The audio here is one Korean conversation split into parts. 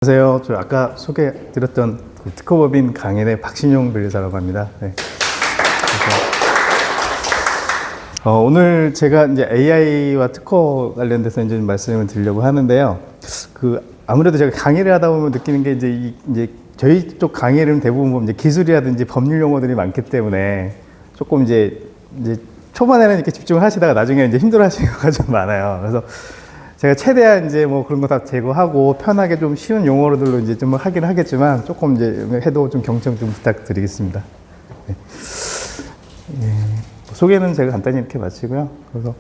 안녕하세요. 저 아까 소개드렸던 특허법인 강인의 박신용 변리사라고 합니다. 네. 오늘 제가 이제 AI와 특허 관련돼서 이제 말씀을 드리려고 하는데요. 아무래도 제가 강의를 하다 보면 느끼는 게 이제 저희 쪽 강의는 대부분 보면 이제 기술이라든지 법률 용어들이 많기 때문에 조금 이제 초반에는 이렇게 집중을 하시다가 나중에 이제 힘들어 하시는 경우가 좀 많아요. 그래서 제가 최대한 이제 뭐 그런 거 다 제거하고 편하게 좀 쉬운 용어들로 이제 좀 하긴 하겠지만 조금 이제 해도 좀 경청 좀 부탁드리겠습니다. 네. 소개는 제가 간단히 이렇게 마치고요. 그래서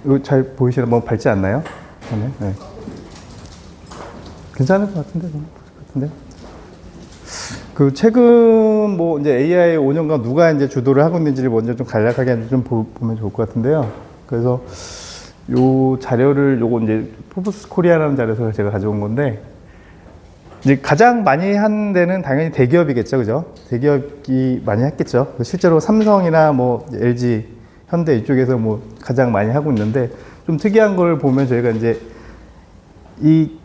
이거 잘 보이시나 뭐 밝지 않나요? 네. 괜찮을 것 같은데, 최근 뭐 이제 AI 5년간 누가 이제 주도를 하고 있는지를 먼저 좀 간략하게 좀 보면 좋을 것 같은데요. 그래서 요 자료를 요거 이제 포브스 코리아라는 자료에서 제가 가져온 건데, 이제 가장 많이 한 데는 당연히 대기업이겠죠, 그죠? 대기업이 많이 했겠죠. 실제로 삼성이나 뭐 LG, 현대 이쪽에서 뭐 가장 많이 하고 있는데, 좀 특이한 걸 보면 저희가 이제 이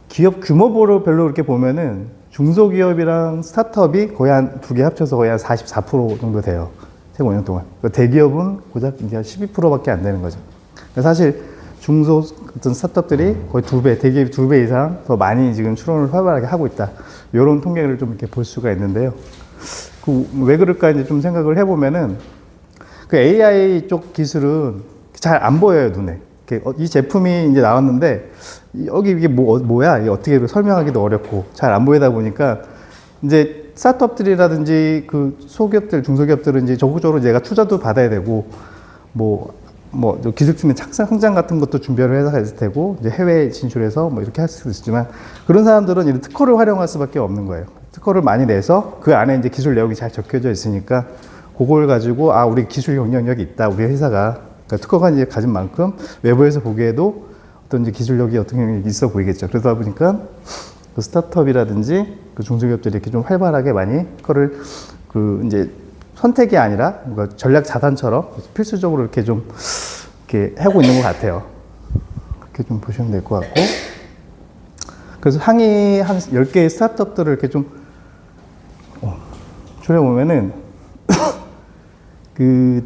기업 규모별로 이렇게 보면은 중소기업이랑 스타트업이 거의 한 두 개 합쳐서 거의 한 44% 정도 돼요. 최근 5년 동안. 대기업은 고작 이제 한 12%밖에 안 되는 거죠. 사실 중소 어떤 스타트업들이 거의 대기업 2배 이상 더 많이 지금 출원을 활발하게 하고 있다. 이런 통계를 좀 이렇게 볼 수가 있는데요. 왜 그럴까 이제 좀 생각을 해보면은 AI 쪽 기술은 잘 안 보여요, 눈에. 이 제품이 이제 나왔는데 여기 이게 뭐야? 이게 어떻게 설명하기도 어렵고 잘 안 보이다 보니까 이제 스타트업들이라든지 소기업들, 중소기업들은 이제 적극적으로 얘가 투자도 받아야 되고 기술팀의 성장 같은 것도 준비를 해서 있을 테고, 이제 해외 진출해서 뭐 이렇게 할 수도 있지만, 그런 사람들은 이런 특허를 활용할 수밖에 없는 거예요. 특허를 많이 내서 그 안에 이제 기술 내용이 잘 적혀져 있으니까, 그걸 가지고, 우리 기술 경쟁력이 있다. 우리 회사가. 그러니까 특허가 이제 가진 만큼 외부에서 보기에도 어떤 이제 기술력이 어떤 경력이 있어 보이겠죠. 그러다 보니까 스타트업이라든지 중소기업들이 이렇게 좀 활발하게 많이 특허를 이제 선택이 아니라 뭔가 전략 자산처럼 필수적으로 이렇게 좀 이렇게 하고 있는 것 같아요. 그렇게 좀 보시면 될 것 같고. 그래서 상위 한 10개의 스타트업들을 이렇게 좀 줄여보면은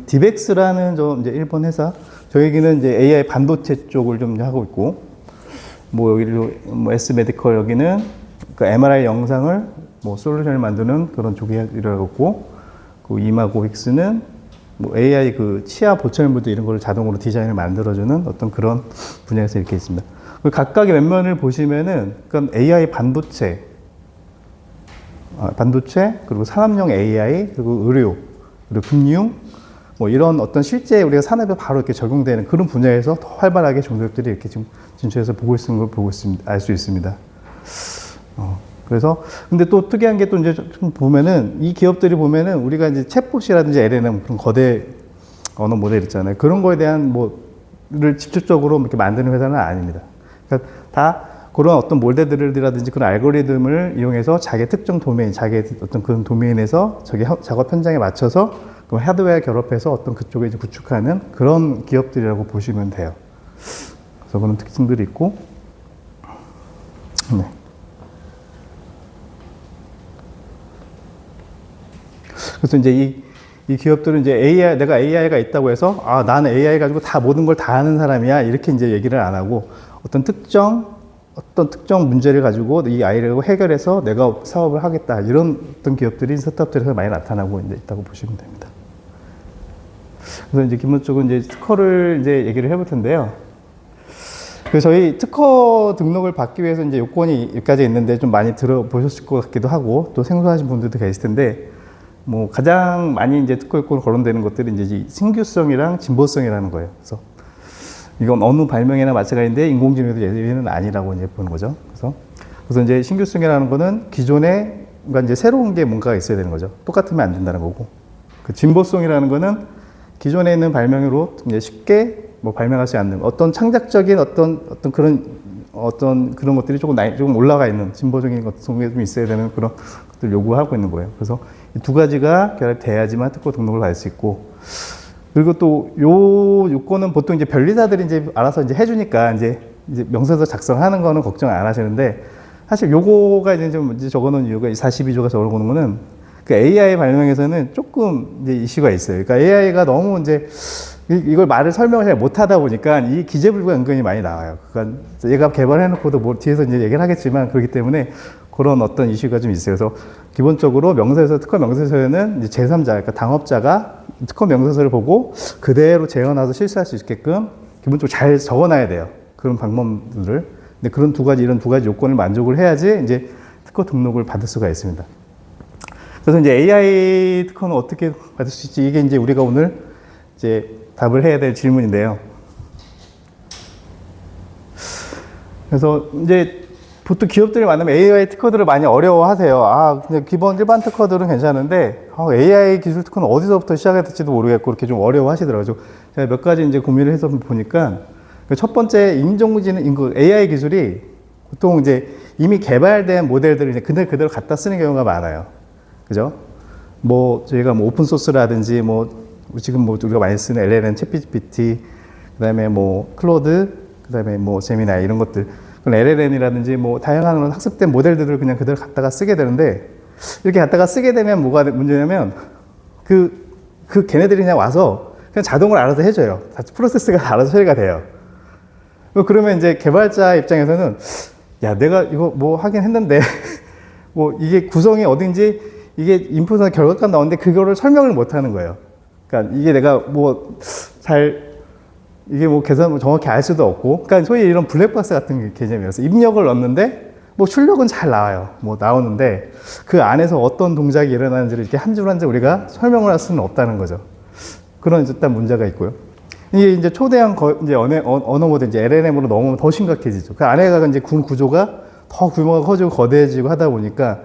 디벡스라는 이제 일본 회사, 저희기는 이제 AI 반도체 쪽을 좀 하고 있고, 여기로 S 메디컬 여기는 MRI 영상을 솔루션을 만드는 그런 쪽에 일하고 있고, 이마고빅스는 AI 치아 보철물도 이런 걸 자동으로 디자인을 만들어주는 어떤 그런 분야에서 이렇게 있습니다. 각각의 면면을 보시면은, AI 반도체, 그리고 산업용 AI, 그리고 의료, 그리고 금융, 이런 어떤 실제 우리가 산업에 바로 이렇게 적용되는 그런 분야에서 더 활발하게 중소기업들이 이렇게 지금 진출해서 보고 있는 걸 알 수 있습니다. 그래서, 근데 또 특이한 게 또 이제 좀 보면은, 이 기업들이 보면은, 우리가 이제 챗봇이라든지 LLM, 그런 거대 언어 모델 있잖아요. 그런 거에 대한 를 직접적으로 이렇게 만드는 회사는 아닙니다. 그러니까 다 그런 어떤 모델들이라든지 그런 알고리즘을 이용해서 자기 특정 도메인, 자기 어떤 그런 도메인에서 작업 현장에 맞춰서 그 하드웨어 결합해서 어떤 그쪽에 이제 구축하는 그런 기업들이라고 보시면 돼요. 그래서 그런 특징들이 있고, 네. 그래서 이제 이 기업들은 이제 내가 AI가 있다고 해서, 나는 AI 가지고 모든 걸 다 하는 사람이야. 이렇게 이제 얘기를 안 하고, 어떤 특정 문제를 가지고 이 아이를 해결해서 내가 사업을 하겠다. 이런 어떤 기업들이 스타트업들에서 많이 나타나고 이제 있다고 보시면 됩니다. 그래서 이제 기본적으로 이제 특허를 이제 얘기를 해볼 텐데요. 그래서 저희 특허 등록을 받기 위해서 이제 요건이 여기까지 있는데 좀 많이 들어보셨을 것 같기도 하고, 또 생소하신 분들도 계실 텐데, 가장 많이 이제 특허 요건을 거론되는 것들이 이제 신규성이랑 진보성이라는 거예요. 그래서 이건 어느 발명이나 마찬가지인데 인공지능도 예외는 아니라고 이제 보는 거죠. 그래서 이제 신규성이라는 거는 기존에 이제 새로운 게 뭔가가 있어야 되는 거죠. 똑같으면 안 된다는 거고. 진보성이라는 거는 기존에 있는 발명으로 이제 쉽게 발명할 수 않는 어떤 창작적인 어떤 그런 것들이 조금 올라가 있는 진보적인 것들이 좀 있어야 되는 그런 것들을 요구하고 있는 거예요. 그래서 이 두 가지가 결합돼야지만 특허 등록을 받을 수 있고, 그리고 또 요 요건은 보통 이제 변리사들이 이제 알아서 이제 해주니까 이제 이제 명세서 작성하는 거는 걱정 안 하시는데 사실 요거가 이제 좀 이제 적어놓은 이유가 42조가 적어놓은 거는 그 AI 발명에서는 조금 이제 이슈가 있어요. 그러니까 AI가 너무 이제 이걸 말을 설명을 잘 못하다 보니까 이 기재불구가 은근히 많이 나와요. 그러니까 얘가 개발해놓고도 뭐 뒤에서 이제 얘기를 하겠지만 그렇기 때문에 그런 어떤 이슈가 좀 있어요. 그래서 기본적으로 명세서, 특허 명세서에는 이제 제3자, 그러니까 당업자가 특허 명세서를 보고 그대로 재현해서 실수할 수 있게끔 기본적으로 잘 적어놔야 돼요. 그런 방법들을. 근데 그런 이런 두 가지 요건을 만족을 해야지 이제 특허 등록을 받을 수가 있습니다. 그래서 이제 AI 특허는 어떻게 받을 수 있지? 이게 이제 우리가 오늘 이제 답을 해야 될 질문인데요. 그래서 이제 보통 기업들이 만나면 AI 특허들을 많이 어려워하세요. 아, 그냥 기본 일반 특허들은 괜찮은데 AI 기술 특허는 어디서부터 시작해야 될지도 모르겠고 그렇게 좀 어려워하시더라고요. 제가 몇 가지 이제 고민을 해서 보니까 첫 번째 인공지능 AI 기술이 보통 이제 이미 개발된 모델들을 이제 그대로 갖다 쓰는 경우가 많아요. 그죠? 뭐 저희가 뭐 오픈 소스라든지 뭐 지금 뭐 우리가 많이 쓰는 LLM, 챗GPT, 그다음에 뭐 클로드, 그다음에 뭐 제미나이 이런 것들, 그런 LLM이라든지 뭐 다양한 학습된 모델들을 그냥 그대로 갖다가 쓰게 되는데 이렇게 갖다가 쓰게 되면 뭐가 문제냐면 그 걔네들이 그냥 와서 그냥 자동으로 알아서 해줘요. 프로세스가 알아서 처리가 돼요. 그러면 이제 개발자 입장에서는 야 내가 이거 뭐 하긴 했는데 뭐 이게 구성이 어딘지 이게 인풋이나 결과가 나오는데 그거를 설명을 못 하는 거예요. 그러니까 이게 내가 뭐 이게 뭐 계산 정확히 알 수도 없고, 그러니까 소위 이런 블랙박스 같은 개념이어서 입력을 넣는데 뭐 출력은 잘 나와요. 뭐 나오는데 그 안에서 어떤 동작이 일어나는지를 이렇게 한 줄 한 줄 우리가 설명을 할 수는 없다는 거죠. 그런 일단 문제가 있고요. 이게 이제 초대형 이제 언어 모델 이제 LLM으로 넘으면 더 심각해지죠. 그 안에가 이제 구조가 더 규모가 커지고 거대해지고 하다 보니까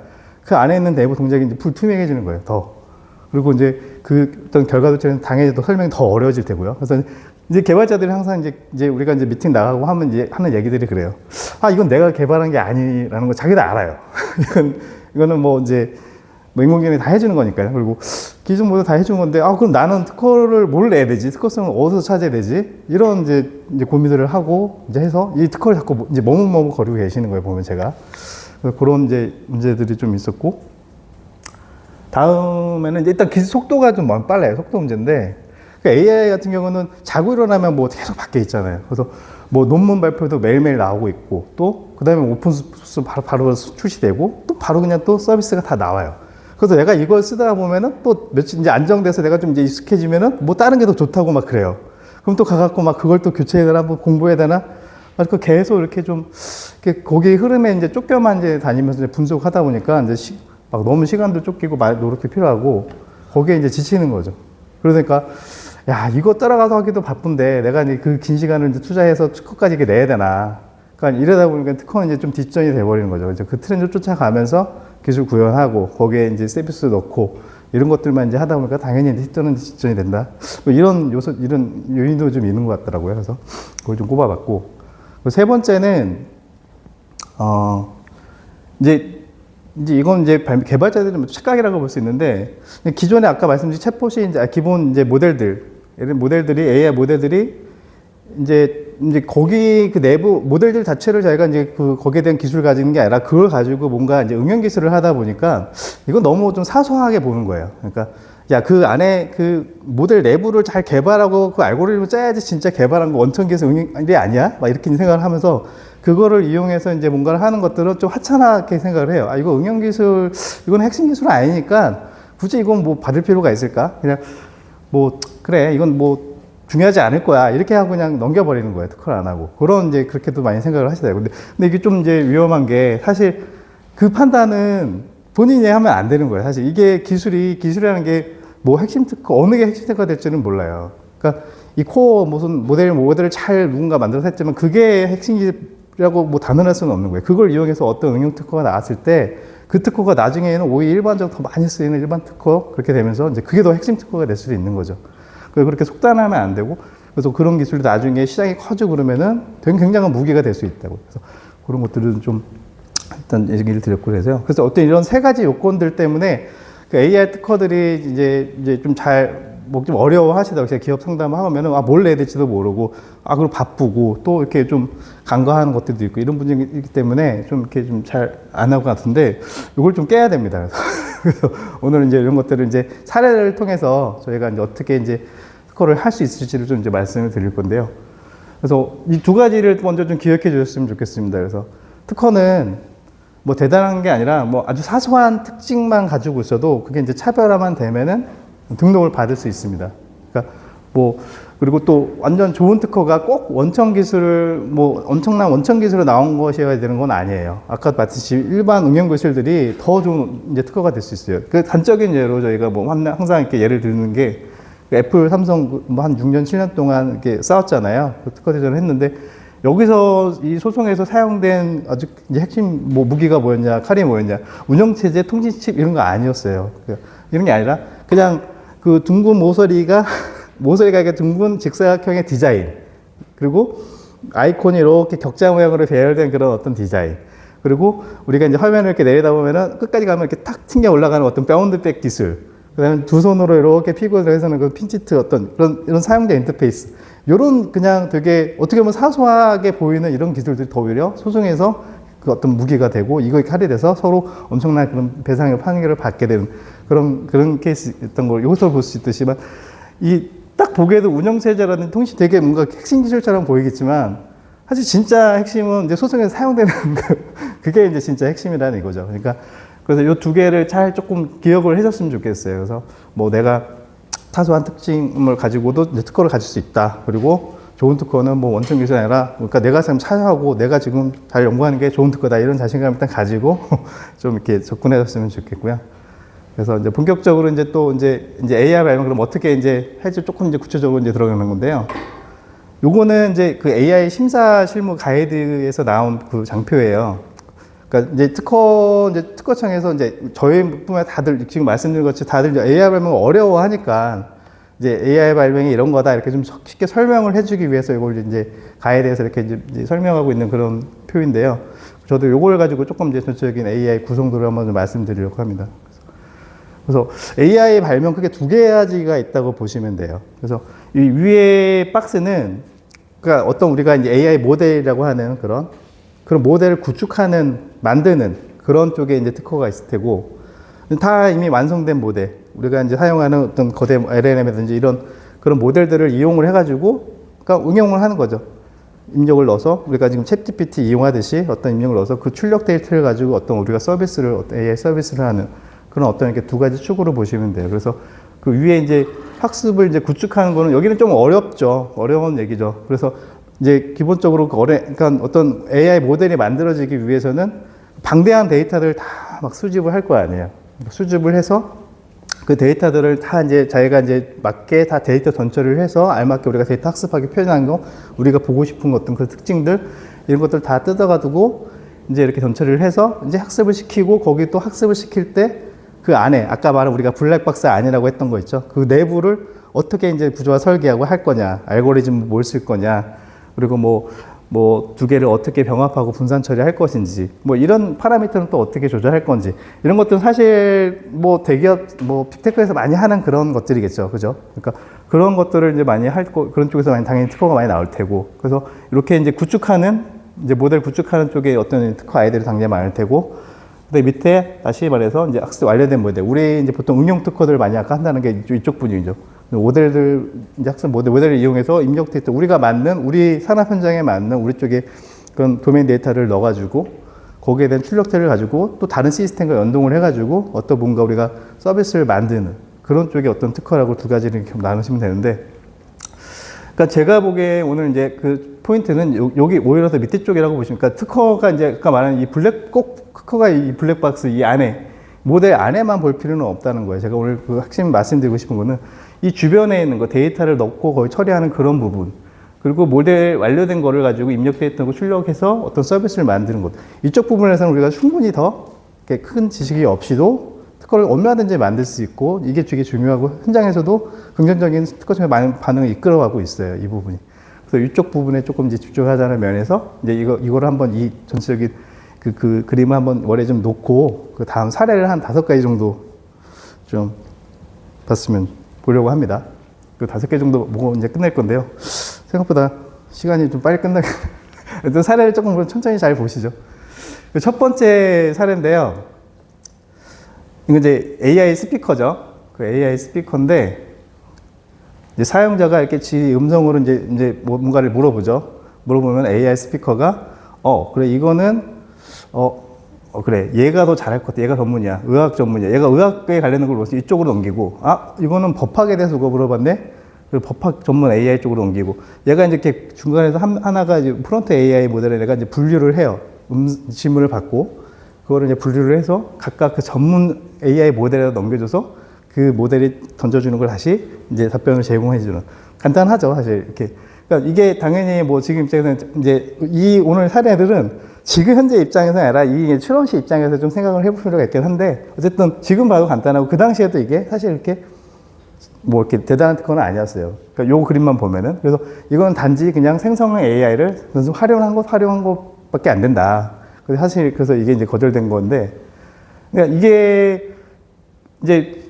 그 안에 있는 내부 동작이 이제 불투명해지는 거예요. 더. 그리고 이제 그 어떤 결과도처럼 당연히 설명이 더 어려워질 테고요. 그래서 이제 개발자들이 항상 이제 우리가 이제 미팅 나가고 하면 이제 하는 얘기들이 그래요. 아, 이건 내가 개발한 게 아니라는 거 자기도 알아요. 이거는 뭐 이제 뭐 인공지능이 다 해주는 거니까요. 그리고 기존 모두 다 해준 건데, 아, 그럼 나는 특허를 뭘 내야 되지? 특허성을 어디서 찾아야 되지? 이런 이제 고민들을 하고 이제 해서 이 특허를 자꾸 이제 머뭇거리고 계시는 거예요. 보면 제가. 그런 이제 문제들이 좀 있었고, 다음에는 이제 일단 기술 속도가 좀 빨라요. 속도 문제인데, 그러니까 AI 같은 경우는 자고 일어나면 뭐 계속 밖에 있잖아요. 그래서 뭐 논문 발표도 매일매일 나오고 있고, 또 그다음에 오픈소스 바로 출시되고, 또 바로 그냥 또 서비스가 다 나와요. 그래서 내가 이걸 쓰다 보면은 또 며칠 이제 안정돼서 내가 좀 이제 익숙해지면은 뭐 다른 게 더 좋다고 막 그래요. 그럼 또 가갖고 막 그걸 또 교체해야 되나, 뭐 공부해야 되나, 그 계속 이렇게 좀 이렇게 거기 흐름에 이제 쫓겨만 이제 다니면서 이제 분석하다 보니까 이제 막 너무 시간도 쫓기고 노력도 필요하고 거기에 이제 지치는 거죠. 그러니까 야, 이거 따라가서 하기도 바쁜데 내가 이제 그 긴 시간을 이제 투자해서 특허까지 이렇게 내야 되나. 그러니까 이러다 보니까 특허는 이제 좀 뒷전이 돼버리는 거죠. 이제 그 트렌드 쫓아가면서 기술 구현하고 거기에 이제 서비스 넣고 이런 것들만 이제 하다 보니까 당연히 뒷전은 뒷전이 된다. 뭐 이런 이런 요인도 좀 있는 것 같더라고요. 그래서 그걸 좀 꼽아봤고. 세 번째는, 이제 이건 이제 개발자들은 착각이라고 볼 수 있는데, 기존에 아까 말씀드린 챗봇이 이제 기본 이제 AI 모델들이 이제 거기 그 내부 모델들 자체를 자기가 이제 거기에 대한 기술을 가지는 게 아니라 그걸 가지고 뭔가 이제 응용 기술을 하다 보니까 이건 너무 좀 사소하게 보는 거예요. 그러니까 야, 그 안에 그 모델 내부를 잘 개발하고 그 알고리즘을 짜야지 진짜 개발한 거 원천 기술 응용이 아니야? 막 이렇게 생각을 하면서 그거를 이용해서 이제 뭔가를 하는 것들은 좀 하찮게 생각을 해요. 아, 이거 응용 기술, 이건 핵심 기술은 아니니까 굳이 이건 뭐 받을 필요가 있을까? 그냥 뭐, 그래, 이건 뭐 중요하지 않을 거야. 이렇게 하고 그냥 넘겨버리는 거예요. 특허를 안 하고. 그런 이제 그렇게도 많이 생각을 하시더라고요. 근데 이게 좀 이제 위험한 게 사실 그 판단은 본인이 하면 안 되는 거예요. 사실 이게 기술이라는 게 뭐 핵심 특허, 어느 게 핵심 특허가 될지는 몰라요. 그러니까 이 코어 무슨 모델을 잘 누군가 만들어서 했지만 그게 핵심이라고 뭐 단언할 수는 없는 거예요. 그걸 이용해서 어떤 응용 특허가 나왔을 때 그 특허가 나중에는 오히려 일반적으로 더 많이 쓰이는 일반 특허 그렇게 되면서 이제 그게 더 핵심 특허가 될 수도 있는 거죠. 그렇게 속단하면 안 되고, 그래서 그런 기술이 나중에 시장이 커지고 그러면은 되게 굉장한 무기가 될 수 있다고. 그래서 그런 것들은 좀 일단 얘기를 드렸고 그래서요. 그래서 어떤 이런 세 가지 요건들 때문에 그 AI 특허들이 이제 좀 잘 뭐 좀 어려워하시다고 제가 기업 상담하면은 뭘 내야 될지도 모르고 그리고 바쁘고 또 이렇게 좀 간과하는 것들도 있고 이런 분들이 있기 때문에 좀 이렇게 좀 잘 안 하고 같은데 이걸 좀 깨야 됩니다. 그래서 오늘은 이제 이런 것들을 이제 사례를 통해서 저희가 이제 어떻게 이제 특허를 할 수 있을지를 좀 이제 말씀을 드릴 건데요. 그래서 이 두 가지를 먼저 좀 기억해 주셨으면 좋겠습니다. 그래서 특허는 뭐 대단한 게 아니라 뭐 아주 사소한 특징만 가지고 있어도 그게 이제 차별화만 되면은 등록을 받을 수 있습니다. 그러니까 뭐 그리고 또 완전 좋은 특허가 꼭 원천 기술을 뭐 엄청난 원천 기술로 나온 것이어야 되는 건 아니에요. 아까 봤듯이 일반 응용 기술들이 더 좋은 이제 특허가 될 수 있어요. 그 단적인 예로 저희가 뭐 항상 이렇게 예를 드는 게 애플, 삼성 뭐 한 6년, 7년 동안 이렇게 싸웠잖아요. 그 특허 대전을 했는데 여기서 이 소송에서 사용된 아주 이제 핵심 뭐 무기가 뭐였냐, 칼이 뭐였냐, 운영체제, 통신칩 이런 거 아니었어요. 이런 게 아니라 그냥 그 둥근 모서리가 이렇게 둥근 직사각형의 디자인, 그리고 아이콘이 이렇게 격자 모양으로 배열된 그런 어떤 디자인, 그리고 우리가 이제 화면을 이렇게 내려다보면은 끝까지 가면 이렇게 탁 튕겨 올라가는 어떤 바운드백 기술, 그다음에 두 손으로 이렇게 피고를 해서는 그 핀치트 어떤 이런 사용자 인터페이스, 요런 그냥 되게 어떻게 보면 사소하게 보이는 이런 기술들이 더 오히려 소송에서 그 어떤 무기가 되고 이거 칼이 돼서 서로 엄청난 그런 배상의 판결을 받게 되는 그런 케이스였던 걸 여기서 볼 수 있듯이만 이 딱 보기에도 운영체제라는 통신 되게 뭔가 핵심 기술처럼 보이겠지만 사실 진짜 핵심은 이제 소송에서 사용되는 그게 이제 진짜 핵심이라는 이거죠. 그러니까 그래서 이 두 개를 잘 조금 기억을 해줬으면 좋겠어요. 그래서 뭐 내가 사소한 특징을 가지고도 이제 특허를 가질 수 있다. 그리고 좋은 특허는 뭐 원천 기술이 아니라 그러니까 내가 지금 찾아하고 내가 지금 잘 연구하는 게 좋은 특허다. 이런 자신감 일단 가지고 좀 이렇게 접근해줬으면 좋겠고요. 그래서 이제 본격적으로 이제 또 이제 AI 발명 그럼 어떻게 이제 할지 조금 이제 구체적으로 이제 들어가는 건데요. 요거는 이제 그 AI 심사 실무 가이드에서 나온 그 장표예요. 그러니까 이제 특허청에서 이제 저희뿐만 다들 지금 말씀드린 것처럼 다들 이제 AI 발명을 어려워하니까 이제 AI 발명이 이런 거다 이렇게 좀 쉽게 설명을 해주기 위해서 이걸 이제 가이드에서 이렇게 이제 설명하고 있는 그런 표인데요. 저도 요걸 가지고 조금 이제 전체적인 AI 구성도를 한번 좀 말씀드리려고 합니다. 그래서 AI 발명 크게 두 가지가 있다고 보시면 돼요. 그래서 이 위에 박스는 그러니까 어떤 우리가 이제 AI 모델이라고 하는 그런 모델을 만드는 그런 쪽에 이제 특허가 있을 테고, 다 이미 완성된 모델, 우리가 이제 사용하는 어떤 거대 LLM이라든지 그런 모델들을 이용을 해가지고, 그러니까 응용을 하는 거죠. 입력을 넣어서, 우리가 지금 챗GPT 이용하듯이 어떤 입력을 넣어서 그 출력 데이터를 가지고 어떤 우리가 어떤 AI 서비스를 하는 그런 어떤 이렇게 두 가지 축으로 보시면 돼요. 그래서 그 위에 이제 학습을 이제 구축하는 거는 여기는 좀 어렵죠. 어려운 얘기죠. 그래서 이제 기본적으로 그러니까 어떤 AI 모델이 만들어지기 위해서는 방대한 데이터를 다 막 수집을 할 거 아니에요. 수집을 해서 그 데이터들을 다 이제 자기가 이제 맞게 다 데이터 전처리를 해서 알맞게 우리가 데이터 학습하게 표현한 거, 우리가 보고 싶은 어떤 그 특징들, 이런 것들 다 뜯어가지고 이제 이렇게 전처리를 해서 이제 학습을 시키고, 거기 또 학습을 시킬 때 그 안에 아까 말한 우리가 블랙박스 안이라고 했던 거 있죠. 그 내부를 어떻게 이제 부조화 설계하고 할 거냐, 알고리즘 뭘 쓸 거냐, 그리고 뭐 두 개를 어떻게 병합하고 분산 처리할 것인지, 뭐 이런 파라미터는 또 어떻게 조절할 건지, 이런 것들은 사실 뭐 대기업, 뭐 빅테크에서 많이 하는 그런 것들이겠죠. 그죠? 그러니까 그런 것들을 이제 많이 그런 쪽에서 당연히 특허가 많이 나올 테고, 그래서 이렇게 이제 모델 구축하는 쪽에 어떤 특허 아이들이 당연히 많을 테고, 근데 밑에 다시 말해서 이제 학습 완료된 모델, 우리 이제 보통 응용 특허들 많이 아까 한다는 게 이쪽 분위기죠. 모델들, 이제 학습 모델을 이용해서 입력 데이터, 우리 산업 현장에 맞는 우리 쪽에 그런 도메인 데이터를 넣어가지고, 거기에 대한 출력체를 가지고 또 다른 시스템과 연동을 해가지고 어떤 뭔가 우리가 서비스를 만드는 그런 쪽에 어떤 특허라고 두 가지를 이렇게 나누시면 되는데, 그러니까 제가 보기에 오늘 이제 그 포인트는 여기 오히려 더 밑에 쪽이라고 보시면, 그러니까 특허가 이제 아까 말한 특허가 이 블랙박스 이 안에, 모델 안에만 볼 필요는 없다는 거예요. 제가 오늘 그 핵심 말씀드리고 싶은 거는 이 주변에 있는 거, 데이터를 넣고 거의 처리하는 그런 부분, 그리고 모델 완료된 거를 가지고 입력 데이터고 출력해서 어떤 서비스를 만드는 것, 이쪽 부분에서는 우리가 충분히 더 큰 지식이 없이도 특허를 얼마든지 만들 수 있고, 이게 되게 중요하고 현장에서도 긍정적인 특허청의 많은 반응을 이끌어가고 있어요. 이 부분이. 그래서 이쪽 부분에 조금 이제 집중하자는 면에서 이제 이거를 한번 이 전체적인 그 그림을 한번 머리에 좀 놓고, 그 다음 사례를 한 5가지 정도 좀 보려고 합니다. 그 5개 정도 보고 이제 끝낼 건데요. 생각보다 시간이 좀 빨리 끝나게. 일단 사례를 조금 천천히 잘 보시죠. 그 첫 번째 사례인데요. 이거 이제 AI 스피커죠. 그 AI 스피커인데, 이제 사용자가 이렇게 지 음성으로 이제 뭔가를 물어보죠. 물어보면 AI 스피커가, 그래, 이거는, 그래, 얘가 더 잘할 것 같아. 얘가 전문이야. 의학 전문이야. 얘가 의학에 관련된 걸 물어서 이쪽으로 넘기고, 이거는 법학에 대해서 그거 물어봤네? 그 법학 전문 AI 쪽으로 옮기고, 얘가 이제 이렇게 중간에서 하나가 이제 프론트 AI 모델에 내가 이제 분류를 해요. 질문을 받고, 그거를 이제 분류를 해서 각각 그 전문 AI 모델에 넘겨줘서 그 모델이 던져주는 걸 다시 이제 답변을 제공해주는. 간단하죠, 사실. 이렇게. 그러니까 이게 당연히 뭐 지금 입장에서는 이제 이 오늘 사례들은 지금 현재 입장에서 아니라 이 추론 씨 입장에서 좀 생각을 해볼 필요가 있긴 한데, 어쨌든 지금 봐도 간단하고 그 당시에도 이게 사실 이렇게 뭐 이렇게 대단한 건 아니었어요. 그러니까 요 그림만 보면은. 그래서 이건 단지 그냥 생성형 AI를 활용한 것밖에 안 된다. 그래서 사실 그래서 이게 이제 거절된 건데, 그러니까 이게 이제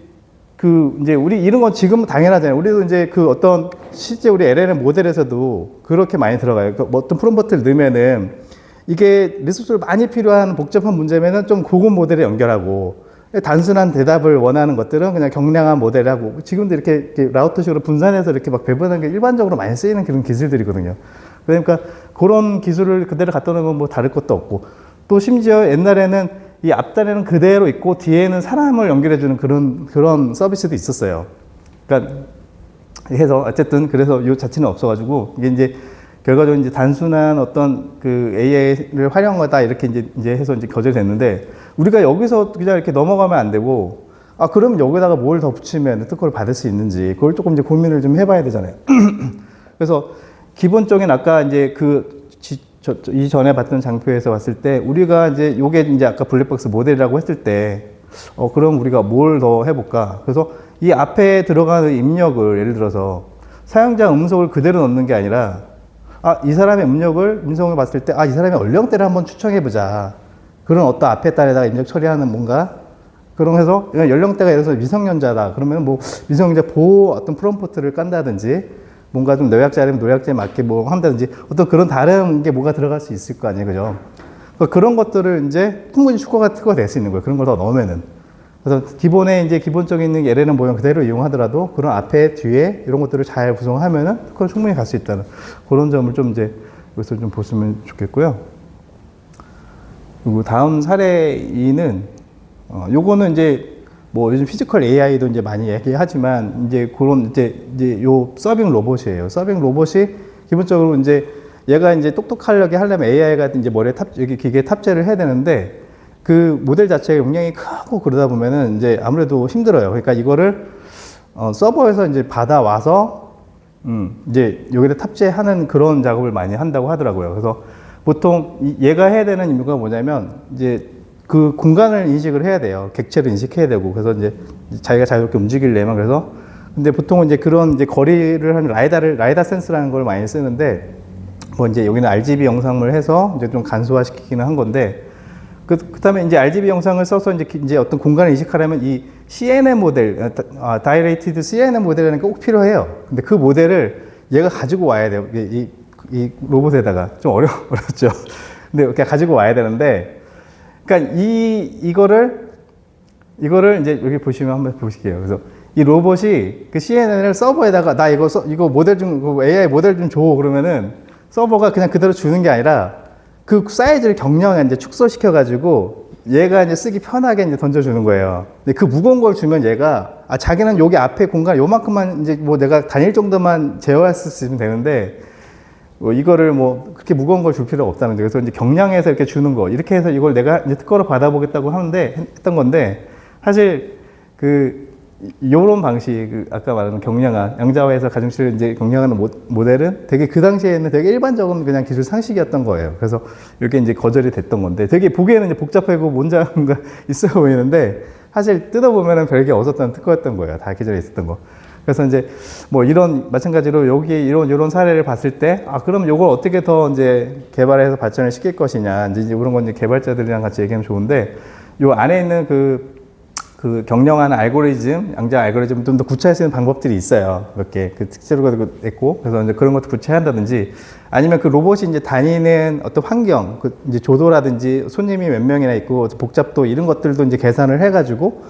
이제 우리 이런 건 지금 당연하잖아요. 우리도 이제 그 어떤 실제 우리 LLM 모델에서도 그렇게 많이 들어가요. 그러니까 뭐 어떤 프롬프트를 넣으면은 이게 리소스를 많이 필요한 복잡한 문제면은 좀 고급 모델에 연결하고, 단순한 대답을 원하는 것들은 그냥 경량한 모델하고, 지금도 이렇게 라우터식으로 분산해서 이렇게 막 배분하는 게 일반적으로 많이 쓰이는 그런 기술들이거든요. 그러니까 그런 기술을 그대로 갖다 놓으면 뭐 다를 것도 없고, 또 심지어 옛날에는 이 앞다리는 그대로 있고 뒤에는 사람을 연결해주는 그런 서비스도 있었어요. 그러니까 해서 어쨌든 그래서 이 자체는 없어가지고, 이게 이제 결과적으로 이제 단순한 어떤 그 AI를 활용하다 이렇게 이제 해서 이제 거절됐는데, 우리가 여기서 그냥 이렇게 넘어가면 안 되고, 그럼 여기다가 뭘 더 붙이면 특허를 받을 수 있는지, 그걸 조금 이제 고민을 좀 해봐야 되잖아요. 그래서 기본적인 아까 이제 이 전에 봤던 장표에서 봤을 때, 우리가 이제 요게 이제 아까 블랙박스 모델이라고 했을 때, 그럼 우리가 뭘 더 해볼까? 그래서 이 앞에 들어가는 입력을 예를 들어서 사용자 음성을 그대로 넣는 게 아니라, 이 사람의 음성을 봤을 때, 이 사람의 연령대를 한번 추정해보자. 그런 어떤 앞에 딸에다가 입력 처리하는 뭔가, 그런 해서 연령대가 예를 들어서 미성년자다. 그러면 뭐 미성년자 보호 어떤 프롬프트를 깐다든지, 뭔가 좀 노약자라면 노약자에 맞게 뭐 한다든지, 어떤 그런 다른 게 뭐가 들어갈 수 있을 거 아니에요. 그죠? 그런 것들을 이제 충분히 특허가 될 수 있는 거예요. 그런 걸 더 넣으면은. 그래서 기본적인 LLM 모형 그대로 이용하더라도 그런 앞에, 뒤에 이런 것들을 잘 구성하면은 특허를 충분히 갈 수 있다는 그런 점을 좀 이제 여기서 좀 보시면 좋겠고요. 그리고 다음 사례 2는, 요거는 이제 뭐 요즘 피지컬 AI도 이제 많이 얘기하지만, 이제 그런 이제 요 서빙 로봇이에요. 서빙 로봇이 기본적으로 이제 얘가 이제 똑똑하려게 하려면 AI가 이제 여기 기계에 탑재를 해야 되는데, 그 모델 자체의 용량이 크고 그러다 보면은 이제 아무래도 힘들어요. 그러니까 이거를 서버에서 이제 받아와서 이제 여기다 탑재하는 그런 작업을 많이 한다고 하더라고요. 그래서 보통 얘가 해야 되는 이유가 뭐냐면, 이제 그 공간을 인식을 해야 돼요. 객체를 인식해야 되고, 그래서 이제 자기가 자유롭게 움직이려면, 그래서 근데 보통은 이제 그런 이제 거리를 하는 라이다 센스라는 걸 많이 쓰는데, 뭐 이제 여기는 RGB 영상을 해서 이제 좀 간소화시키기는 한 건데, 그다음에 이제 RGB 영상을 써서 이제 어떤 공간을 인식하려면 이 CNN 모델, 다이렉티드 CNN 모델이라는 게 꼭 필요해요. 근데 그 모델을 얘가 가지고 와야 돼요. 이 로봇에다가. 좀 어렵죠. 근데 이렇게 가지고 와야 되는데, 그러니까 이거를 이제 여기 보시면 한번 보실게요. 그래서 이 로봇이 그 CNN을 서버에다가 나 이거 모델 좀, AI 모델 좀 줘. 그러면은 서버가 그냥 그대로 주는 게 아니라 그 사이즈를 경량하게 이제 축소시켜가지고 얘가 이제 쓰기 편하게 이제 던져주는 거예요. 근데 그 무거운 걸 주면 얘가, 자기는 여기 앞에 공간 요만큼만 이제 뭐 내가 다닐 정도만 제어할 수 있으면 되는데, 뭐 이거를 뭐 그렇게 무거운 걸 줄 필요가 없다는 거죠. 그래서 이제 경량해서 이렇게 주는 거, 이렇게 해서 이걸 내가 이제 특허로 받아보겠다고 했던 건데, 사실 요런 방식, 아까 말하는 경량화, 양자화해서 가중치를 이제 경량화하는 모델은 되게 그 당시에는 되게 일반적인 그냥 기술 상식이었던 거예요. 그래서 이렇게 이제 거절이 됐던 건데, 되게 보기에는 이제 복잡하고 뭔가 있어 보이는데, 사실 뜯어보면은 별게 없었던 특허였던 거예요. 다 기존에 있었던 거. 그래서 이제 뭐 마찬가지로 여기 이런 사례를 봤을 때, 그럼 요걸 어떻게 더 이제 개발해서 발전을 시킬 것이냐, 이제 그런 건 이제 개발자들이랑 같이 얘기하면 좋은데, 요 안에 있는 그 그 경영하는 알고리즘, 양자 알고리즘 좀 더 구체화할 수 있는 방법들이 있어요. 몇 개. 그 특제로가 있고. 그래서 이제 그런 것도 구체화한다든지 아니면 그 로봇이 이제 다니는 어떤 환경, 그 이제 조도라든지 손님이 몇 명이나 있고 복잡도 이런 것들도 이제 계산을 해가지고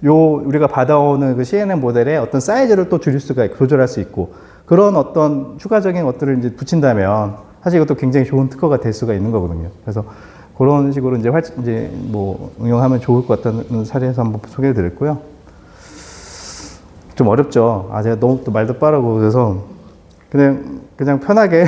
우리가 받아오는 그 CNN 모델의 어떤 사이즈를 또 줄일 수가 있고, 조절할 수 있고, 그런 어떤 추가적인 것들을 이제 붙인다면 사실 이것도 굉장히 좋은 특허가 될 수가 있는 거거든요. 그래서 그런 식으로 이제 뭐 응용하면 좋을 것 같다는 사례에서 한번 소개해 드렸고요. 좀 어렵죠. 제가 너무 또 말도 빠르고 그래서 그냥 편하게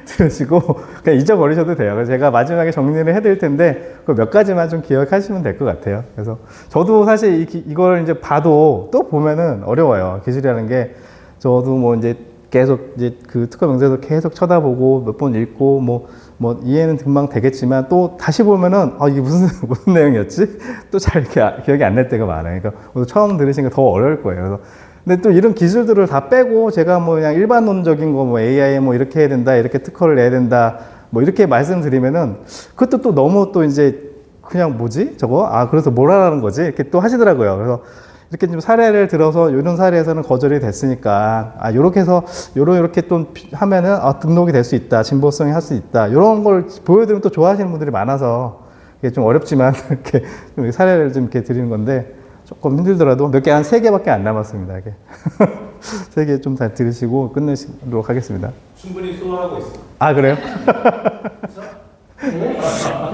들으시고 그냥 잊어버리셔도 돼요. 그래서 제가 마지막에 정리를 해드릴 텐데 그 몇 가지만 좀 기억하시면 될 것 같아요. 그래서 저도 사실 이걸 이제 봐도 또 보면은 어려워요. 기술이라는 게 저도 뭐 이제 계속 이제 그 특허 명세서 계속 쳐다보고 몇 번 읽고 뭐 이해는 금방 되겠지만 또 다시 보면은 이게 무슨 내용이었지? 또 잘 이렇게 기억이 안 날 때가 많아요. 그러니까 처음 들으시니까 더 어려울 거예요. 그래서 근데 또 이런 기술들을 다 빼고 제가 뭐 그냥 일반론적인 거 뭐 AI 뭐 이렇게 해야 된다, 이렇게 특허를 내야 된다, 뭐 이렇게 말씀드리면은 그것도 또 너무 또 이제 그냥 뭐지? 저거? 그래서 뭘 하라는 거지? 이렇게 또 하시더라고요. 그래서 이렇게 좀 사례를 들어서 이런 사례에서는 거절이 됐으니까 요렇게 해서 요렇게 또 하면은 등록이 될 수 있다, 진보성이 할 수 있다, 이런 걸 보여드리면 또 좋아하시는 분들이 많아서 이게 좀 어렵지만 이렇게 좀 사례를 좀 이렇게 드리는 건데 조금 힘들더라도 몇 개 한 3개밖에 안 남았습니다. 이게 3개 좀 잘 들으시고 끝내도록 하겠습니다. 충분히 소화하고 있습니다. 그래요?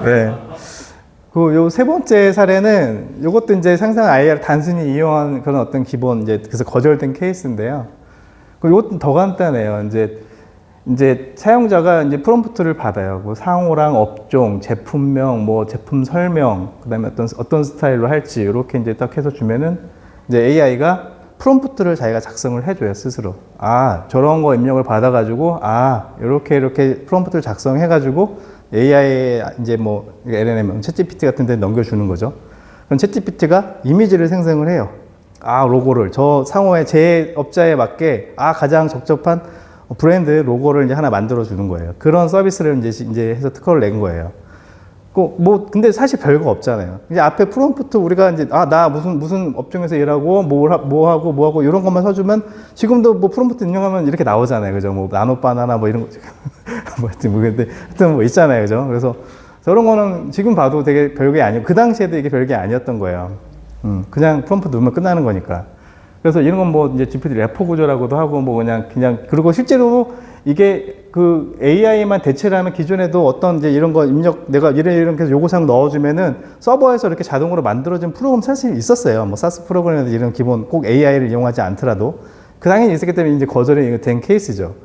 네. 요 세 번째 사례는 요것도 이제 상상 IR 단순히 이용한 그런 어떤 기본 그래서 거절된 케이스인데요. 요것도 더 간단해요. 이제 사용자가 이제 프롬프트를 받아요. 뭐 상호랑 업종, 제품명, 뭐 제품 설명, 그다음에 어떤 스타일로 할지 이렇게 이제 딱 해서 주면은 이제 AI가 프롬프트를 자기가 작성을 해줘요, 스스로. 저런 거 입력을 받아가지고 이렇게 프롬프트를 작성해가지고 AI에 이제 뭐 LLM, 챗GPT 같은 데 넘겨주는 거죠. 그럼 챗GPT가 이미지를 생성을 해요. 로고를 저 상호의 제 업자에 맞게 가장 적합한 브랜드 로고를 이제 하나 만들어 주는 거예요. 그런 서비스를 이제 해서 특허를 낸 거예요. 근데 사실 별거 없잖아요. 이제 앞에 프롬프트 우리가 이제 나 무슨 업종에서 일하고 뭐 하고 이런 것만 써주면 지금도 뭐 프롬프트 입력하면 이렇게 나오잖아요. 그죠? 뭐 나노바나나 뭐 이런 거 뭐 하여튼 모르겠는데 하여튼 뭐 있잖아요. 그죠? 그래서 저런 거는 지금 봐도 되게 별게 아니고 그 당시에도 이게 별게 아니었던 거예요. 그냥 프롬프트 누르면 끝나는 거니까. 그래서 이런 건 뭐 이제 GPT 래퍼 구조라고도 하고 뭐 그냥 그리고 실제로 이게 그 AI만 대체를 하면 기존에도 어떤 이제 이런 거 입력 내가 이렇게 요구사항 넣어주면은 서버에서 이렇게 자동으로 만들어진 프로그램 사실 있었어요. 뭐 사스 프로그램이나 이런 기본 꼭 AI를 이용하지 않더라도 그 당연히 있었기 때문에 이제 거절이 된 케이스죠.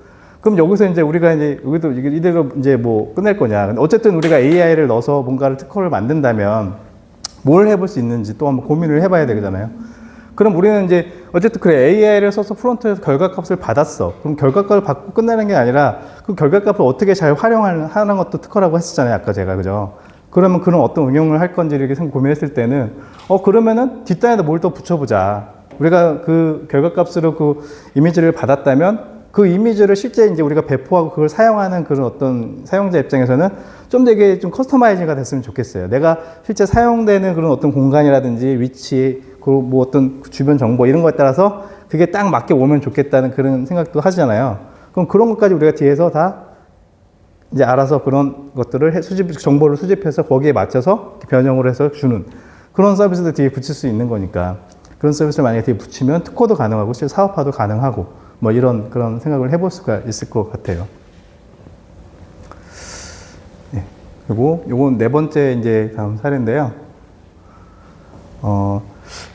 그럼 여기서 이제 우리가 이제 여기도 이대로 이제 뭐 끝낼 거냐. 근데 어쨌든 우리가 AI를 넣어서 뭔가를 특허를 만든다면 뭘 해볼 수 있는지 또 한번 고민을 해봐야 되잖아요. 그럼 우리는 이제 어쨌든 그래 AI를 써서 프론트에서 결과값을 받았어. 그럼 결과값을 받고 끝내는 게 아니라 그 결과값을 어떻게 잘 활용하는 것도 특허라고 했었잖아요. 아까 제가 그죠? 그러면 그런 어떤 응용을 할 건지 이렇게 고민했을 때는 그러면은 뒷단에다 뭘 더 붙여보자. 우리가 그 결과값으로 그 이미지를 받았다면 그 이미지를 실제 이제 우리가 배포하고 그걸 사용하는 그런 어떤 사용자 입장에서는 좀 되게 좀 커스터마이징가 됐으면 좋겠어요. 내가 실제 사용되는 그런 어떤 공간이라든지 위치, 그리고 뭐 어떤 주변 정보 이런 거에 따라서 그게 딱 맞게 오면 좋겠다는 그런 생각도 하잖아요. 그럼 그런 것까지 우리가 뒤에서 다 이제 알아서 그런 것들을 정보를 수집해서 거기에 맞춰서 변형을 해서 주는 그런 서비스도 뒤에 붙일 수 있는 거니까 그런 서비스를 만약에 뒤에 붙이면 특허도 가능하고 실제 사업화도 가능하고 뭐 그런 생각을 해볼 수가 있을 것 같아요. 네. 그리고 요건 네 번째 이제 다음 사례인데요.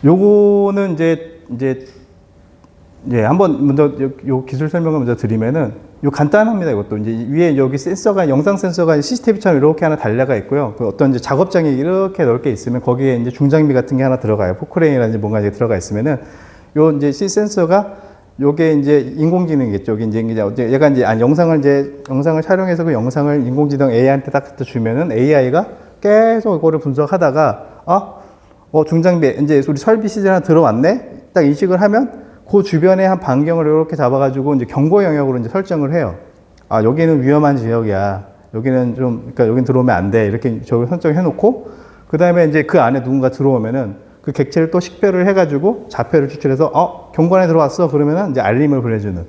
요거는 이제 한번 먼저 요 기술 설명을 먼저 드리면은 요 간단합니다. 이것도 이제 위에 여기 센서가 영상 센서가 CCTV처럼 이렇게 하나 달려가 있고요. 그 어떤 이제 작업장이 이렇게 넓게 있으면 거기에 이제 중장비 같은 게 하나 들어가요. 포크레인이라든지 뭔가 이제 들어가 있으면은 요 이제 센서가 요게 이제 인공지능이겠죠. 여기 이제 얘가 이제 영상을 촬영해서 그 영상을 인공지능 AI한테 딱 주면은 AI가 계속 이거를 분석하다가 중장비 이제 우리 설비 시즌 하나 들어왔네. 딱 인식을 하면 그 주변에 한 반경을 이렇게 잡아가지고 이제 경고 영역으로 이제 설정을 해요. 여기는 위험한 지역이야. 여기는 그러니까 여긴 들어오면 안 돼. 이렇게 저기 설정해 놓고 그 다음에 이제 그 안에 누군가 들어오면은 그 객체를 또 식별을 해가지고 좌표를 추출해서 경관에 들어왔어 그러면은 이제 알림을 보내주는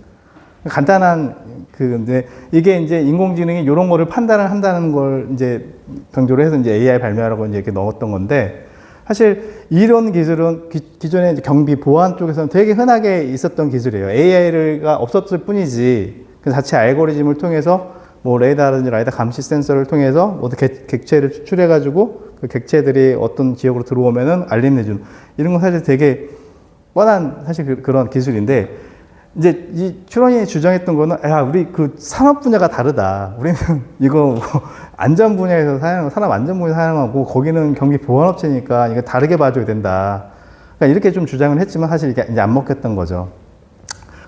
간단한 근데 이게 이제 인공지능이 이런 거를 판단을 한다는 걸 이제 강조를 해서 이제 AI 발명하라고 이제 이렇게 넣었던 건데 사실 이런 기술은 기존의 이제 경비 보안 쪽에서는 되게 흔하게 있었던 기술이에요. AI가 없었을 뿐이지 그 자체 알고리즘을 통해서 뭐 레이더라든지 라이더 감시 센서를 통해서 모두 객체를 추출해가지고 그 객체들이 어떤 지역으로 들어오면은 알림 내주는 이런 건 사실 되게 뻔한 사실 그런 기술인데 이제 이 튜러닝이 주장했던 거는 야 우리 그 산업 분야가 다르다. 우리는 이거 뭐 안전 분야에서 산업 안전 분야에서 사용하고 거기는 경비 보안 업체니까 이거 다르게 봐줘야 된다. 그러니까 이렇게 좀 주장을 했지만 사실 이게 이제 안 먹혔던 거죠.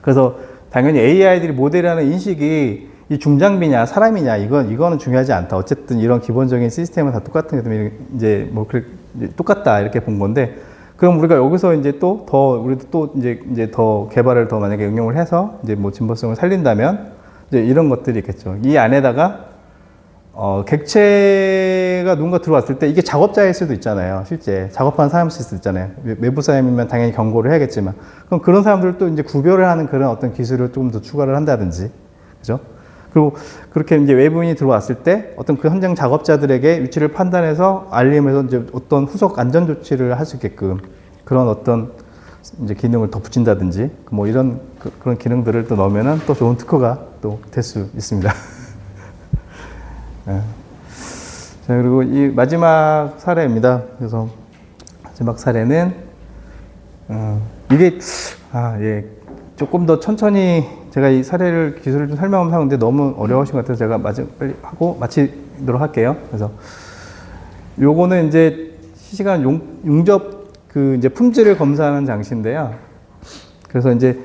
그래서 당연히 AI들이 모델이라는 인식이 이 중장비냐 사람이냐 이거는 중요하지 않다. 어쨌든 이런 기본적인 시스템은 다 똑같은 게 때문에 이제 뭐 똑같다 이렇게 본 건데 그럼 우리가 여기서 이제 우리도 또 이제 더 개발을 더 만약에 응용을 해서 이제 뭐 진보성을 살린다면 이제 이런 것들이 있겠죠. 이 안에다가 객체가 누군가 들어왔을 때 이게 작업자일 수도 있잖아요. 실제 작업하는 사람일 수도 있잖아요. 외부 사람이면 당연히 경고를 해야겠지만 그럼 그런 사람들도 이제 구별을 하는 그런 어떤 기술을 조금 더 추가를 한다든지 그죠? 그리고 그렇게 이제 외부인이 들어왔을 때 어떤 그 현장 작업자들에게 위치를 판단해서 알림해서 이제 어떤 후속 안전 조치를 할 수 있게끔 그런 어떤 이제 기능을 덧붙인다든지 뭐 이런 그런 기능들을 또 넣으면은 또 좋은 특허가 또 될 수 있습니다. 네. 자, 그리고 이 마지막 사례입니다. 그래서 마지막 사례는 이게 예. 조금 더 천천히 제가 이 사례를 기술을 좀 설명하면서 하는데 너무 어려우신 것 같아서 제가 빨리 하고 마치도록 할게요. 그래서 요거는 이제 실시간 용접 그 이제 품질을 검사하는 장치인데요. 그래서 이제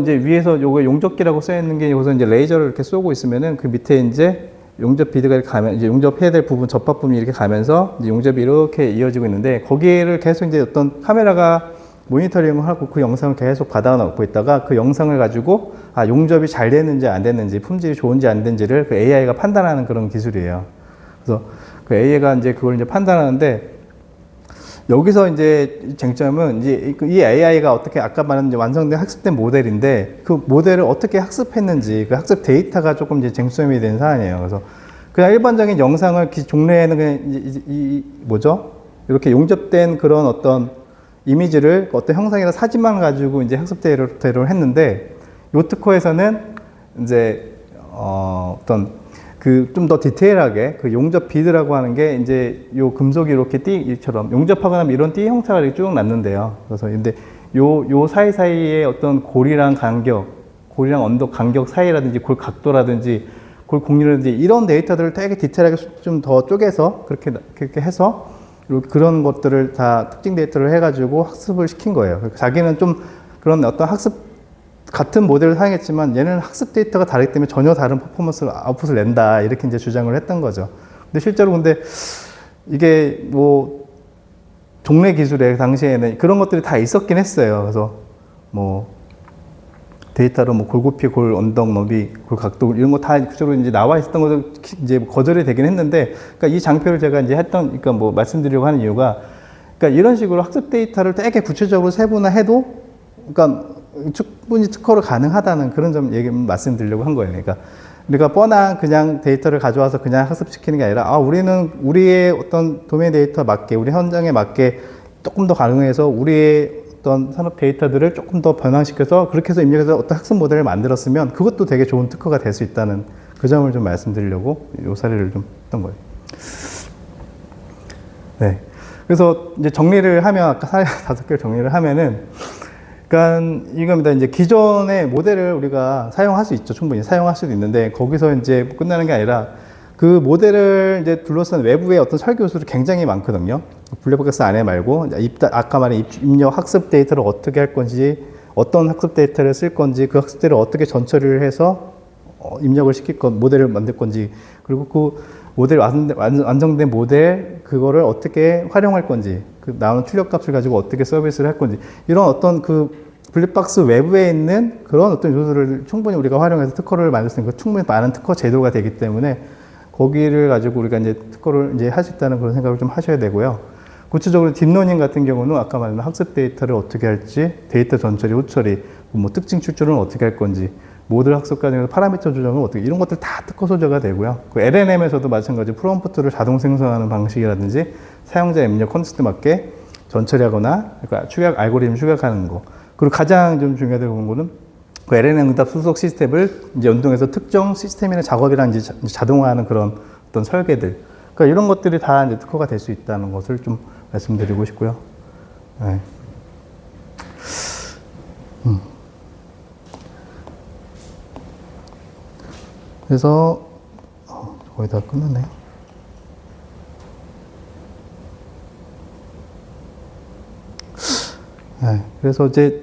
이제 위에서 요거 용접기라고 써 있는 게 여기서 이제 레이저를 이렇게 쏘고 있으면은 그 밑에 이제 용접 비드가 이렇게 가면 이제 용접해야 될 부분 접합 부분이 이렇게 가면서 이제 용접이 이렇게 이어지고 있는데 거기를 계속 이제 어떤 카메라가 모니터링을 하고 그 영상을 계속 받아 놓고 있다가 그 영상을 가지고 용접이 잘 됐는지 안 됐는지 품질이 좋은지 안 된지를 그 AI가 판단하는 그런 기술이에요. 그래서 그 AI가 이제 그걸 이제 판단하는데 여기서 이제 쟁점은 이제 이 AI가 어떻게 아까 말한 이제 완성된 학습된 모델인데 그 모델을 어떻게 학습했는지 그 학습 데이터가 조금 이제 쟁점이 된 사안이에요. 그래서 그냥 일반적인 영상을 종래에는 그냥 뭐죠? 이렇게 용접된 그런 어떤 이미지를 어떤 형상이나 사진만 가지고 이제 학습 데이터를 했는데 요 특허에서는 이제 어떤 그 좀 더 디테일하게 그 용접 비드라고 하는 게 이제 요 금속이 이렇게 띠처럼 용접하고 나면 이런 띠 형태가 이렇게 쭉 났는데요. 그래서 근데 요 사이사이에 어떤 골이랑 언덕 간격 사이라든지 골 각도라든지 골 공률이라든지 이런 데이터들을 되게 디테일하게 좀 더 쪼개서 그렇게 해서 그런 것들을 다 특징 데이터를 해가지고 학습을 시킨 거예요. 자기는 좀 그런 어떤 같은 모델을 사용했지만 얘는 학습 데이터가 다르기 때문에 전혀 다른 퍼포먼스를 아웃풋을 낸다. 이렇게 이제 주장을 했던 거죠. 근데 실제로 이게 뭐 종래 기술에 당시에는 그런 것들이 다 있었긴 했어요. 그래서 뭐 데이터로 뭐 골 굽히, 골 언덕 너비, 골 각도 이런 거 다 구체적으로 이제 나와 있었던 것도 이제 거절이 되긴 했는데, 그러니까 이 장표를 제가 이제 그러니까 뭐 말씀드리려고 하는 이유가, 그러니까 이런 식으로 학습 데이터를 되게 구체적으로 세분화해도, 그러니까 충분히 특허를 가능하다는 그런 점 말씀드리려고 한 거예요. 그러니까 뻔한 그냥 데이터를 가져와서 그냥 학습시키는 게 아니라, 우리는 우리의 어떤 도메인 데이터 맞게, 우리 현장에 맞게 조금 더 가능해서 우리의 어떤 산업 데이터들을 조금 더 변환시켜서 그렇게 해서 입력해서 어떤 학습 모델을 만들었으면 그것도 되게 좋은 특허가 될 수 있다는 그 점을 좀 말씀드리려고 이 사례를 좀 했던 거예요. 네. 그래서 이제 정리를 하면, 아까 사례 5개를 정리를 하면은, 그러니까 이겁니다. 이제 기존의 모델을 우리가 사용할 수 있죠. 충분히 사용할 수도 있는데, 거기서 이제 끝나는 게 아니라 그 모델을 이제 둘러싼 외부의 어떤 설계 요소들이 굉장히 많거든요. 블랙박스 안에 말고, 아까 말한 입력 학습 데이터를 어떻게 할 건지, 어떤 학습 데이터를 쓸 건지, 그 학습 데이터를 어떻게 전처리를 해서 입력을 시킬 모델을 만들 건지, 그리고 그 모델 완성된 모델, 그거를 어떻게 활용할 건지, 그 나오는 출력 값을 가지고 어떻게 서비스를 할 건지, 이런 어떤 그 블랙박스 외부에 있는 그런 어떤 요소들을 충분히 우리가 활용해서 특허를 만들 수 있는 충분히 많은 특허 제도가 되기 때문에 거기를 가지고 우리가 이제 특허를 이제 할 수 있다는 그런 생각을 좀 하셔야 되고요. 구체적으로 딥러닝 같은 경우는 아까 말한 학습 데이터를 어떻게 할지, 데이터 전처리, 후처리, 뭐 특징 추출은 어떻게 할 건지, 모듈 학습 과정에서 파라미터 조정은 어떻게, 이런 것들 다 특허 소재가 되고요. 그 LLM에서도 마찬가지 프롬프트를 자동 생성하는 방식이라든지 사용자 입력 컨텍스트 맞게 전처리하거나 그러니까 추격 알고리즘 추격하는 거. 그리고 가장 좀 중요하다고 보는 거는 그 LLM 응답 수속 시스템을 이제 연동해서 특정 시스템이나 작업이랑 이제 자동화하는 그런 어떤 설계들. 그러니까 이런 것들이 다 이제 특허가 될 수 있다는 것을 좀 말씀드리고 싶고요. 네. 그래서 거의 다 끝났네요. 네. 그래서 이제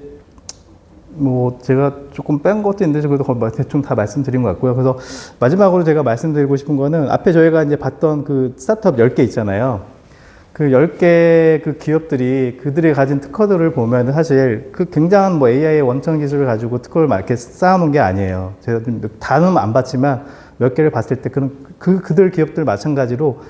뭐 제가 조금 뺀 것도 있는데 그래도 대충 다 말씀드린 것 같고요. 그래서 마지막으로 제가 말씀드리고 싶은 거는 앞에 저희가 이제 봤던 그 스타트업 10개 있잖아요. 그 10개 그 기업들이 그들이 가진 특허들을 보면 사실 그 굉장한 뭐 AI의 원천 기술을 가지고 특허를 막 이렇게 쌓아놓은 게 아니에요. 제가 다는 안 봤지만 몇 개를 봤을 때 그들 기업들 마찬가지로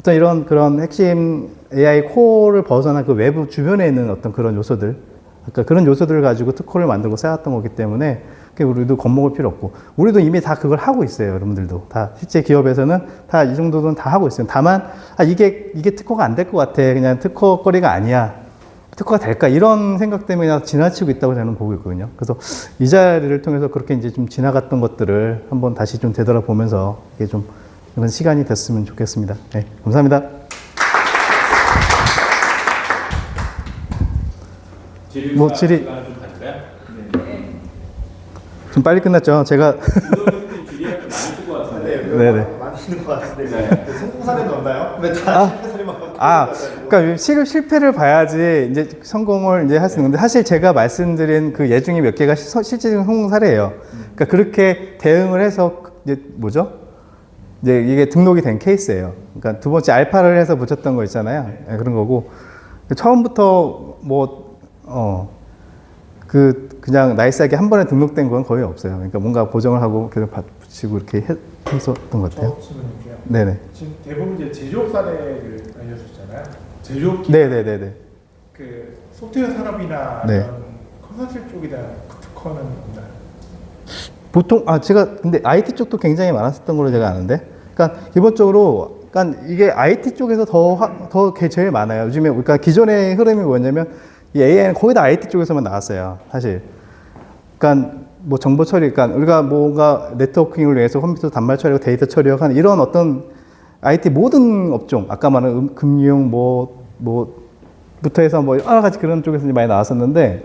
어떤 이런 그런 핵심 AI 코어를 벗어난 그 외부 주변에 있는 어떤 그런 요소들, 그러니까 그런 요소들을 가지고 특허를 만들고 쌓았던 거기 때문에 우리도 겁먹을 필요 없고, 우리도 이미 다 그걸 하고 있어요. 여러분들도 다 실제 기업에서는 다 이 정도는 다 하고 있어요. 다만 이게 특허가 안 될 것 같아, 그냥 특허거리가 아니야, 특허가 될까, 이런 생각 때문에 그냥 지나치고 있다고 저는 보고 있거든요. 그래서 이 자리를 통해서 그렇게 이제 좀 지나갔던 것들을 한번 다시 좀 되돌아보면서 이게 좀 그런 시간이 됐으면 좋겠습니다. 네, 감사합니다. 뭐 질의 좀 빨리 끝났죠. 제가 네네. 많이 있는 것 같은데 성공 사례는 없나요? 왜 다 실패 사례만? 그러니까 실패를 봐야지 이제 성공을 이제 할 수 있는데, 사실 제가 말씀드린 그 예 중에 몇 개가 실질적인 성공 사례예요. 그러니까 그렇게 대응을 해서 이제 뭐죠? 이제 이게 등록이 된 케이스예요. 그러니까 두 번째 알파를 해서 붙였던 거 있잖아요. 네, 그런 거고, 처음부터 그냥 나이스하게 한 번에 등록된 건 거의 없어요. 그러니까 뭔가 보정을 하고 계속 붙이고 이렇게 했었던 것 같아요. 질문할게요. 네네. 지금 대부분 이제 제조업 사례를 알려주셨잖아요. 제조업 네네네네. 그 소프트웨어 산업이나 네. 이런 컨설팅 쪽에 대한 특허는 없나요? 보통 제가 근데 IT 쪽도 굉장히 많았었던 걸로 제가 아는데, 그러니까 기본적으로 그러니까 이게 IT 쪽에서 더 제일 많아요. 요즘에 그러니까 기존의 흐름이 뭐냐면 이 AI는 거의 다 IT 쪽에서만 나왔어요, 사실. 그러니까 뭐 정보 처리, 그러니까 우리가 뭔가 네트워킹을 위해서 컴퓨터 단말 처리하고 데이터 처리하고 이런 어떤 IT 모든 업종, 아까 말한 금융 부터 해서 뭐 여러 가지 그런 쪽에서 많이 나왔었는데,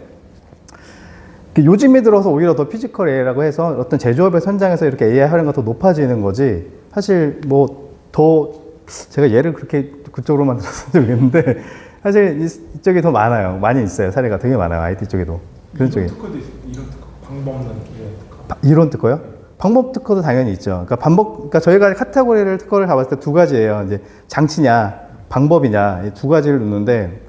요즘에 들어서 오히려 더 피지컬 AI라고 해서 어떤 제조업의 현장에서 이렇게 AI 활용가 더 높아지는 거지, 사실 뭐 더 제가 예를 그렇게 그쪽으로 만들어서 모르겠는데 사실 이쪽이 더 많아요. 많이 있어요. 사례가 되게 많아요. IT 쪽에도. 그런 쪽에. 특허도 있어요. 이런 특허, 방법 없는 이런 특허. 이론 특허요? 방법 특허도 당연히 있죠. 그러니까 저희가 카테고리를 특허를 잡았을 때 두 가지예요. 이제 장치냐, 방법이냐, 이 두 가지를 놓는데,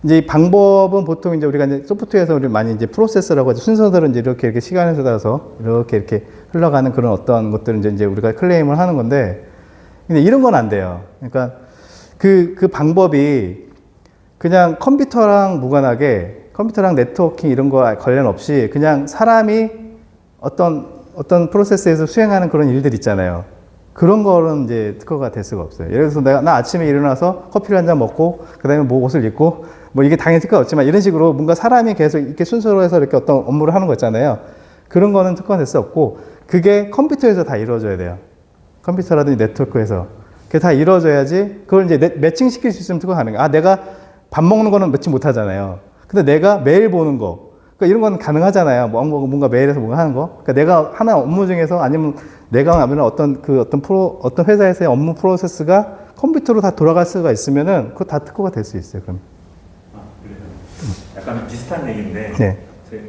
이제 이 방법은 보통 이제 우리가 이제 소프트웨어에서 우리 많이 이제 프로세스라고 하죠. 순서들은 이제 이렇게 시간에 따라서 이렇게 흘러가는 그런 어떤 것들을 이제 우리가 클레임을 하는 건데, 근데 이런 건 안 돼요. 그러니까 그 방법이 그냥 컴퓨터랑 무관하게, 컴퓨터랑 네트워킹 이런 거 관련 없이 그냥 사람이 어떤 프로세스에서 수행하는 그런 일들 있잖아요. 그런 거는 이제 특허가 될 수가 없어요. 예를 들어서 나 아침에 일어나서 커피를 한 잔 먹고, 그 다음에 뭐 옷을 입고, 뭐 이게 당연히 특허가 없지만 이런 식으로 뭔가 사람이 계속 이렇게 순서로 해서 이렇게 어떤 업무를 하는 거 있잖아요. 그런 거는 특허가 될 수 없고, 그게 컴퓨터에서 다 이루어져야 돼요. 컴퓨터라든지 네트워크에서. 그게 다 이루어져야지, 그걸 이제 매칭시킬 수 있으면 특허가 가능해요. 내가 밥 먹는 거는 매칭 못 하잖아요. 근데 내가 메일 보는 거, 그러니까 이런 건 가능하잖아요. 뭔가 메일에서 뭔가 하는 거. 그러니까 내가 하나 업무 중에서, 아니면 내가 하면 어떤 회사에서의 업무 프로세스가 컴퓨터로 다 돌아갈 수가 있으면은 그거 다 특허가 될 수 있어요. 그럼. 그래요. 약간 비슷한 얘기인데, 네.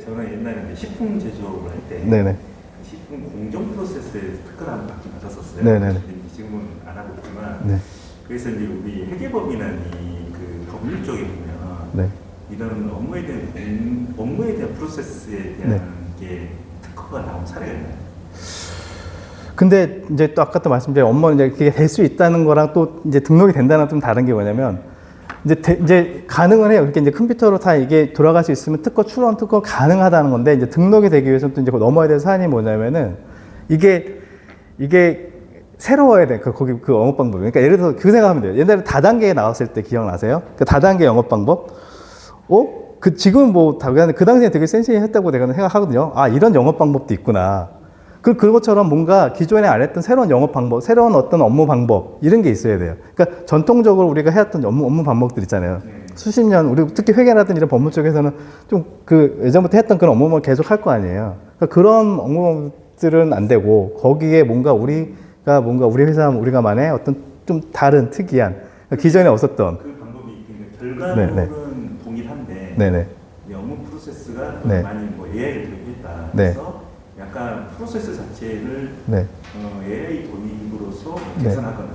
저는 옛날에 이제 식품 제조를 할 때, 네네. 식품 공정 프로세스에 특허를 한번 받긴 받았었어요. 네네네. 근데 지금은 안 하고 있지만, 네. 그래서 이제 우리 회계법이나 그 법률 쪽에 보면 네. 이런 업무에 대한 프로세스에 대한 게 특허가 나온 사례가 있나요? 근데 이제 또 아까 또 말씀드린 업무는 이제 그게 될 수 있다는 거랑 또 이제 등록이 된다는 좀 다른 게 뭐냐면, 이제 가능은 해요. 그러니까 이제 컴퓨터로 다 이게 돌아갈 수 있으면 특허 출원, 특허 가능하다는 건데, 이제 등록이 되기 위해서는 또 이제 넘어야 될 사안이 뭐냐면은, 이게 새로워야 돼. 거기 그 영업 방법이. 그러니까 예를 들어서 그 생각하면 돼요. 옛날에 다단계에 나왔을 때 기억나세요? 그 다단계 영업 방법? 지금 뭐, 그 당시에 되게 센시했다고 내가 생각하거든요. 아, 이런 영업 방법도 있구나. 그것처럼 뭔가 기존에 안 했던 새로운 영업 방법, 새로운 어떤 업무 방법, 이런 게 있어야 돼요. 그러니까 전통적으로 우리가 해왔던 업무 방법들 있잖아요. 수십 년, 우리 특히 회계라든 이런 법무 쪽에서는 좀 예전부터 했던 그런 업무를 계속 할 거 아니에요. 그러니까 그런 업무들은 안 되고, 거기에 뭔가 우리 회사만의 어떤 좀 다른 특이한, 그러니까 기존에 없었던. 그 방법이 결과물은 동일한데, 네네. 업무 프로세스가 네. 많이 뭐 AI를 도입했다. 네. 그래서 약간 프로세스 자체를 네. AI 도입으로서 네. 개선하거나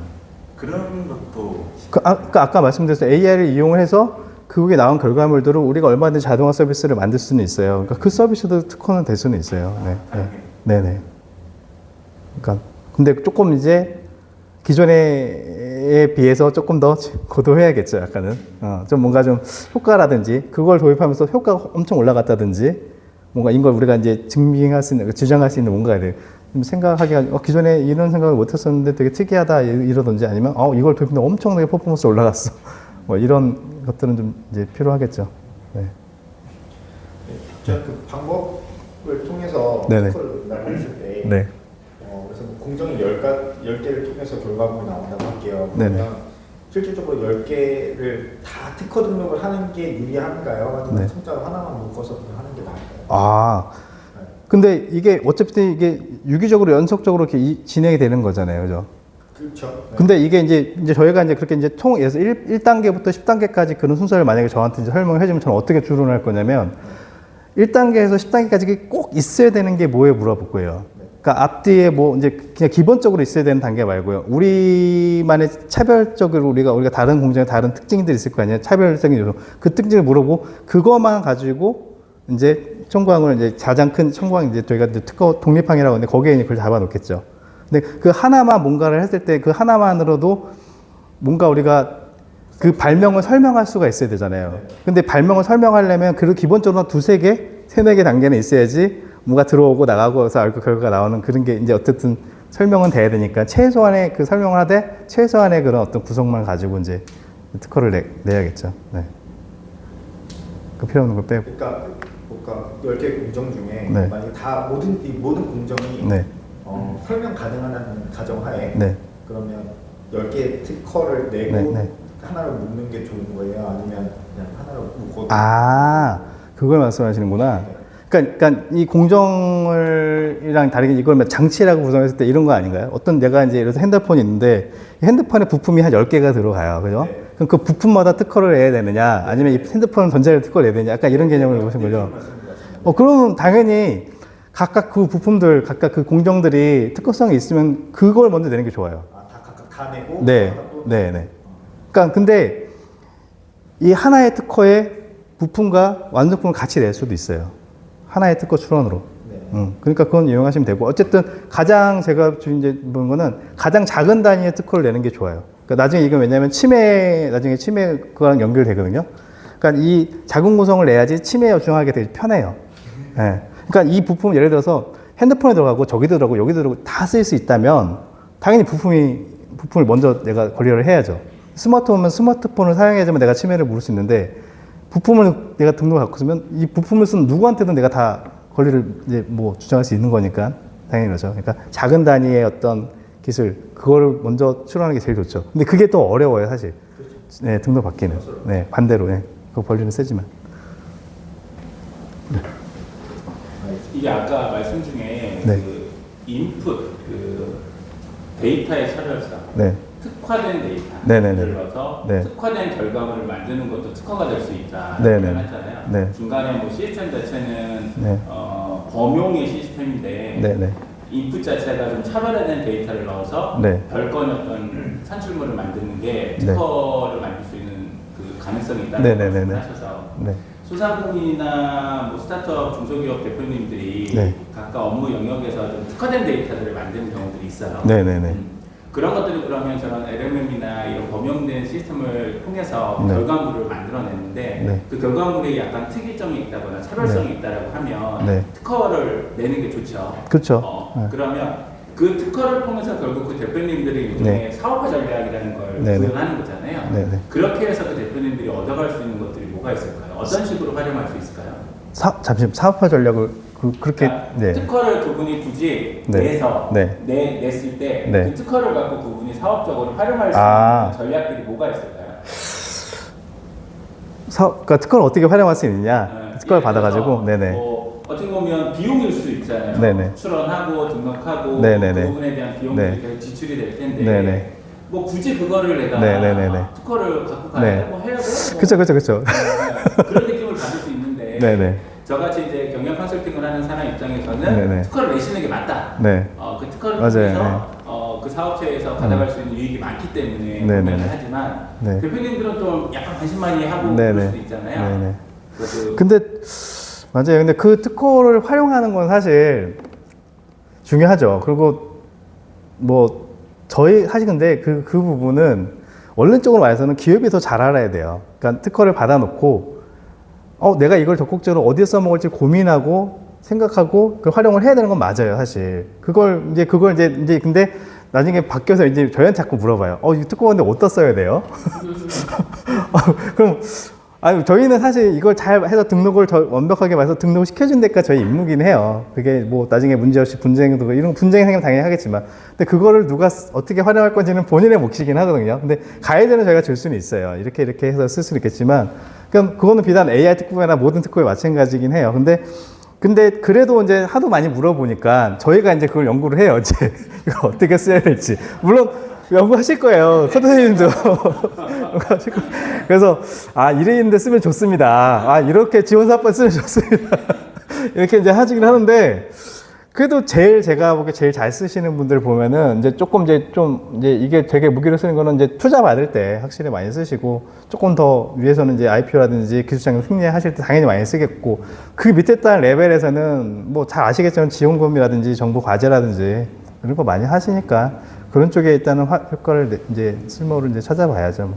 그런 것도 아까 말씀드렸어요. AI를 이용을 해서 그게 나온 결과물들을 우리가 얼마든지 자동화 서비스를 만들 수는 있어요. 그러니까 그 서비스도 특허는 될 수는 있어요. 네네. 그러니까 근데 조금 이제 기존에 비해서 조금 더 고도해야겠죠. 약간은 좀 뭔가 좀 효과라든지 그걸 도입하면서 효과가 엄청 올라갔다든지 뭔가 이걸 우리가 이제 증명할 수 있는, 주장할 수 있는 뭔가를 생각하기가, 기존에 이런 생각을 못 했었는데 되게 특이하다 이러든지 아니면, 이걸 도입했는데 엄청나게 퍼포먼스 올라갔어. 뭐 이런 것들은 좀 이제 필요하겠죠. 네. 제가 그 방법을 통해서 네네. 특허를 나갔을 때, 네. 그래서 공정이 10개를 통해서 결과물이 나온다고 할게요. 그러면 네네. 실질적으로 10개를 다 특허 등록을 하는 게 유리한가요? 아니면 네. 성자로 하나만 묶어서 그냥 하는 게 나을까요? 근데 이게 어차피 이게 유기적으로 연속적으로 이렇게 진행이 되는 거잖아요. 그죠? 그렇죠. 네. 근데 이게 이제 저희가 이제 그렇게 이제 예서 1단계부터 10단계까지 그런 순서를 만약에 저한테 이제 설명을 해주면 저는 어떻게 추론할 거냐면 1단계에서 10단계까지 꼭 있어야 되는 게 뭐에 물어볼 거예요. 그러니까 앞뒤에 뭐 이제 그냥 기본적으로 있어야 되는 단계 말고요. 우리만의 차별적으로 우리가 다른 공장에 다른 특징들이 있을 거 아니에요. 차별적인 요소. 그 특징을 물어보고 그것만 가지고 이제 청구항을 이제 가장 큰 청구항 이제 저희가 이제 특허 독립항이라고 하는데 거기에 이제 그걸 잡아놓겠죠. 근데 그 하나만 뭔가를 했을 때 그 하나만으로도 뭔가 우리가 그 발명을 설명할 수가 있어야 되잖아요. 근데 발명을 설명하려면 그 기본적으로 두세 개, 세네 개 단계는 있어야지 뭐가 들어오고 나가고 해서 알고 결과가 나오는 그런 게 이제 어쨌든 설명은 돼야 되니까 최소한의 그 설명을 하되 최소한의 그런 어떤 구성만 가지고 이제 특허를 내야겠죠. 네. 그 필요 없는 걸 빼고. 그러니까 10개 공정 중에 네. 만약에 다 모든 공정이 네. 설명 가능한 가정하에 네. 그러면 10개 특허를 내고 네. 하나로 묶는 게 좋은 거예요? 아니면 그냥 하나로 묶어도 그걸 말씀하시는구나. 그러니까 이 공정이랑 다르게 이걸 장치라고 구성했을 때 이런 거 아닌가요? 어떤 내가 이제 예를 들어서 핸드폰이 있는데 이 핸드폰에 부품이 한 10개가 들어가요. 그죠? 네. 그럼 그 부품마다 특허를 내야 되느냐 아니면 이 핸드폰 전자를 특허를 내야 되느냐 약간 이런 개념을 보신 거죠. 그러면 당연히 각각 그 부품들, 각각 그 공정들이 특허성이 있으면 그걸 먼저 내는 게 좋아요. 다 각각 다 내고 네. 그러니까 근데 이 하나의 특허에 부품과 완성품을 같이 낼 수도 있어요. 하나의 특허 출원으로. 네. 그러니까 그건 이용하시면 되고 어쨌든 가장 제가 이제 본 거는 가장 작은 단위의 특허를 내는 게 좋아요. 그러니까 나중에 이건 왜냐하면 나중에 침해 그거랑 연결되거든요. 그러니까 이 작은 구성을 내야지 침해 요청하기 되게 편해요. 네. 그러니까 이 부품 예를 들어서 핸드폰에 들어가고 저기도 들어가고 여기도 들어가고 다 쓸 수 있다면 당연히 부품을 먼저 내가 관리를 해야죠. 스마트폰을 사용해야지만 내가 침해를 물을 수 있는데 부품을 내가 등록을 갖고 있으면 이 부품을 쓴 누구한테든 내가 다 권리를 이제 뭐 주장할 수 있는 거니까 당연히 그렇죠. 그러니까 작은 단위의 어떤 기술 그거를 먼저 출원하는 게 제일 좋죠. 근데 그게 또 어려워요, 사실. 네, 등록 받기는. 네, 반대로. 네. 그 권리는 세지만. 이게 아까 말씀 중에 네. 그 인풋, 그 데이터의 차별성, 네. 특화된 데이터, 네네네. 예를 들어서 네. 특화된 결과물을 만드는 것도 특허가 될 수 있다 네네. 하잖아요. 네. 중간에 뭐 시스템 자체는 네. 범용의 시스템인데 네네. 인풋 자체가 좀 차별화된 데이터를 넣어서 네. 별건 어떤 산출물을 만드는 게 네. 특허를 만들 수 있는 그 가능성이 있다는 네네네네. 말씀을 하셔서 네. 소상공인이나 뭐 스타트업 중소기업 대표님들이 네. 각각 업무 영역에서 좀 특화된 데이터들을 만드는 경우들이 있어요. 네네네. 그런 것들을 그러면 저런 LMM이나 이런 범용된 시스템을 통해서 네. 결과물을 만들어내는데 네. 그 결과물에 약간 특이점이 있다거나 차별성이 있다라고 하면 네. 특허를 내는 게 좋죠. 그렇죠. 네. 그러면 그 특허를 통해서 결국 그 대표님들이 일종의 사업화 전략이라는 걸 네. 구현하는 거잖아요. 네. 네. 그렇게 해서 그 대표님들이 얻어갈 수 있는 것들이 뭐가 있을까요? 어떤 식으로 활용할 수 있을까요? 잠시만 사업화 전략을 그렇게 그러니까 네. 특허를 그분이 굳이 네. 내서 네. 냈을 때 그 네. 특허를 갖고 그분이 사업적으로 활용할 수 아. 있는 전략들이 뭐가 있을까요? 그러니까 특허를 어떻게 활용할 수 있느냐 네. 특허를 예를 받아가지고 들어서 네네 뭐 어떻게 보면 비용일 수 있잖아요. 네네. 출원하고 등록하고 네네네. 그 부분에 대한 비용들이 네. 계속 지출이 될 텐데 네네. 뭐 굳이 그거를 내가 네네네네. 특허를 갖고 가야 네. 돼? 뭐 해야 돼? 뭐 그쵸. 그런 느낌을 받을 수 있는데 네네. 저같이 이제 경영 컨설팅을 하는 사람 입장에서는 네네. 특허를 내시는 게 맞다. 네. 그 특허를 맞아요. 통해서 네. 그 사업체에서 가져갈 수 있는 유익이 많기 때문에 네네네. 구매를 하지만 네. 대표님들은 좀 약간 관심만이 하고 네네. 그럴 수도 있잖아요. 네네. 그래서 근데 맞아요. 근데 그 특허를 활용하는 건 사실 중요하죠. 그리고 뭐 저희 사실 근데 그 부분은 원론적으로 말해서는 기업이 더 잘 알아야 돼요. 그러니까 특허를 받아놓고 내가 이걸 적극적으로 어디에 써먹을지 고민하고 생각하고 그 활용을 해야 되는 건 맞아요, 사실. 그걸 이제 근데 나중에 바뀌어서 이제 저희한테 자꾸 물어봐요. 이 특허 근데 어디다 써야 돼요? 그럼 저희는 사실 이걸 잘 해서 등록을 완벽하게 해서 등록을 시켜준 데가 저희 임무긴 해요. 그게 뭐 나중에 문제없이 분쟁도 이런 분쟁이 생기면 당연히 하겠지만, 근데 그거를 누가 어떻게 활용할 건지는 본인의 몫이긴 하거든요. 근데 가이드는 저희가 줄 수는 있어요. 이렇게 해서 쓸 수는 있겠지만, 그거는 비단 AI 특허나 모든 특허에 마찬가지긴 해요. 근데 그래도 이제 하도 많이 물어보니까 저희가 이제 그걸 연구를 해요. 이제 이거 어떻게 써야 될지. 물론 연구하실 거예요. 커 선생님도. 연구하실 거예요. 그래서 이랬는데 쓰면 좋습니다. 이렇게 지원사업번 쓰면 좋습니다. 이렇게 이제 하시긴 하는데, 그래도 제가 보기에 제일 잘 쓰시는 분들 보면은 이제 조금 이제 이게 되게 무기로 쓰는 거는 이제 투자 받을 때 확실히 많이 쓰시고, 조금 더 위에서는 이제 IPO라든지 기술장님 승리하실 때 당연히 많이 쓰겠고, 그 밑에 딸 레벨에서는 뭐 잘 아시겠지만 지원금이라든지 정부 과제라든지 이런 거 많이 하시니까 그런 쪽에 일단은 효과를 이제 쓸모를 이제 찾아봐야죠.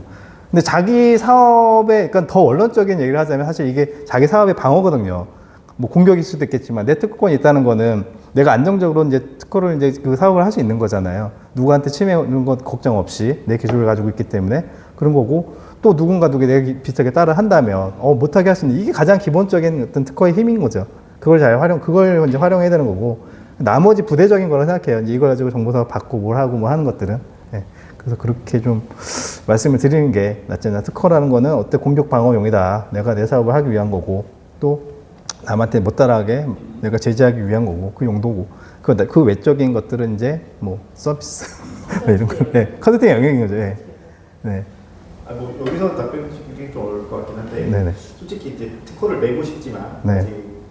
근데 자기 사업에, 그러니까 더 원론적인 얘기를 하자면 사실 이게 자기 사업의 방어거든요. 뭐 공격일 수도 있겠지만 내 특허권이 있다는 거는 내가 안정적으로 이제 특허를 이제 그 사업을 할 수 있는 거잖아요. 누구한테 침해 오는 것 걱정 없이 내 기술을 가지고 있기 때문에 그런 거고, 또 누군가 내가 비슷하게 따라 한다면 못하게 할 수 있는, 이게 가장 기본적인 어떤 특허의 힘인 거죠. 그걸 그걸 이제 활용해야 되는 거고, 나머지 부대적인 거라 생각해요. 이제 이걸 가지고 정보사업 받고 뭘 하고 뭐 하는 것들은. 네. 그래서 그렇게 좀 말씀을 드리는 게 낫잖아요. 특허라는 거는 어때 공격 방어용이다. 내가 내 사업을 하기 위한 거고, 또 남한테 못 따라하게 내가 제재하기 위한 거고, 그 용도고. 그 외적인 것들은 이제 뭐 서비스 이런 거. 네. 컨설팅 영역인 거죠. 네. 네. 뭐 여기서 답변 주기 좀 어려울 것 같긴 한데, 네네. 솔직히 이제 특허를 내고 싶지만 네. 아직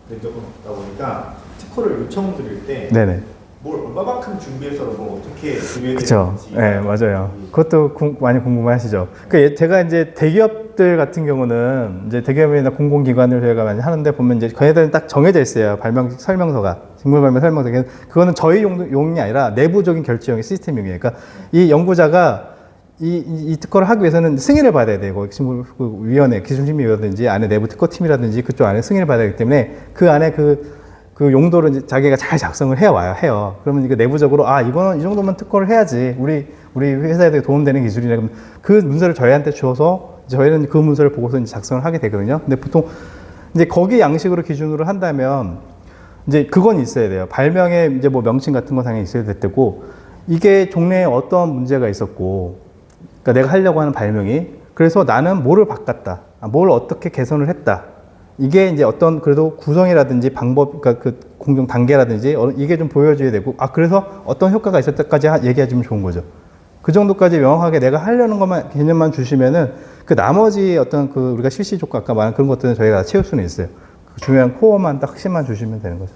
낸 적은 없다 보니까 특허를 요청드릴 때 네네. 뭘 얼마만큼 준비해서 뭐 어떻게 준비해야 그쵸. 되는지. 네, 맞아요. 그것도 많이 궁금하시죠. 제가 이제 대기업들 같은 경우는 이제 대기업이나 공공기관을 저희가 많이 하는데 보면 이제 걔네들은 딱 정해져 있어요. 설명서가. 직물 발명 설명서. 그거는 저희 용이 아니라 내부적인 결제용의 시스템용이에요. 그러니까 이 연구자가 이 특허를 하기 위해서는 승인을 받아야 돼요. 위원회, 기술심의위원회든지 안에 내부 특허팀이라든지 그쪽 안에 승인을 받아야 되기 때문에 그 안에 그 용도를 이제 자기가 잘 작성을 해요. 그러면 이게 내부적으로 이거는 이 정도면 특허를 해야지. 우리 회사에 도움되는 기술이라 그러면 그 문서를 저희한테 주어서 저희는 그 문서를 보고서 이제 작성을 하게 되거든요. 근데 보통 이제 거기 양식으로 기준으로 한다면 이제 그건 있어야 돼요. 발명의 이제 뭐 명칭 같은 거 당연히 있어야 될 테고, 이게 종래에 어떤 문제가 있었고, 그러니까 내가 하려고 하는 발명이, 그래서 나는 뭐를 바꿨다, 뭘 어떻게 개선을 했다. 이게 이제 어떤 그래도 구성이라든지 방법, 그러니까 그 공정 단계라든지 이게 좀 보여줘야 되고, 그래서 어떤 효과가 있었다까지 얘기해주면 좋은 거죠. 그 정도까지 명확하게 내가 하려는 것만 개념만 주시면은 그 나머지 어떤 그 우리가 실시 조건 아까 말한 그런 것들은 저희가 채울 수는 있어요. 그 중요한 코어만 딱 핵심만 주시면 되는 거죠.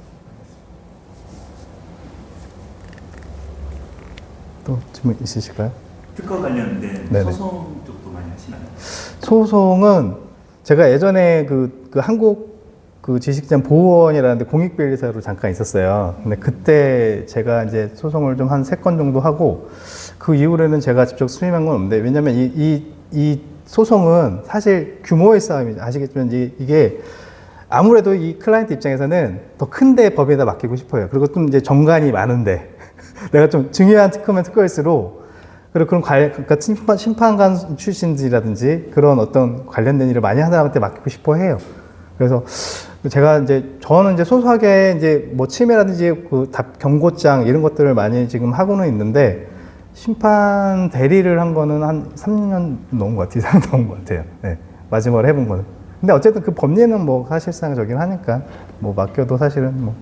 또 질문 있으실까요? 특허 관련된 네네. 소송 쪽도 많이 하시나요? 소송은 제가 예전에 그 한국 그 지식재산 보호원이라는 데 공익변리사로 잠깐 있었어요. 근데 그때 제가 이제 소송을 좀 한 3건 정도 하고 그 이후로는 제가 직접 수임한 건 없는데 왜냐면 이 소송은 사실 규모의 싸움이죠. 아시겠지만 이게 아무래도 이 클라이언트 입장에서는 더 큰데 법에다 맡기고 싶어요. 그리고 좀 이제 정관이 많은데 내가 좀 중요한 특허면 특허일수록 그리고 그런 그러니까 심판관 출신들이라든지 그런 어떤 관련된 일을 많이 하는 사람한테 맡기고 싶어 해요. 그래서 제가 저는 이제 소소하게 이제 뭐 침해라든지 그 경고장 이런 것들을 많이 지금 하고는 있는데 심판 대리를 한 거는 한 3년 넘은 것 같아요. 이상 넘은 것 같아요. 네. 마지막으로 해본 거는. 근데 어쨌든 그 법리는 뭐 사실상 저긴 하니까 뭐 맡겨도 사실은 뭐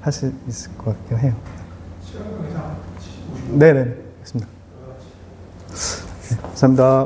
할 수 있을 것 같긴 해요. 네네. 알겠습니다. 네, 감사합니다.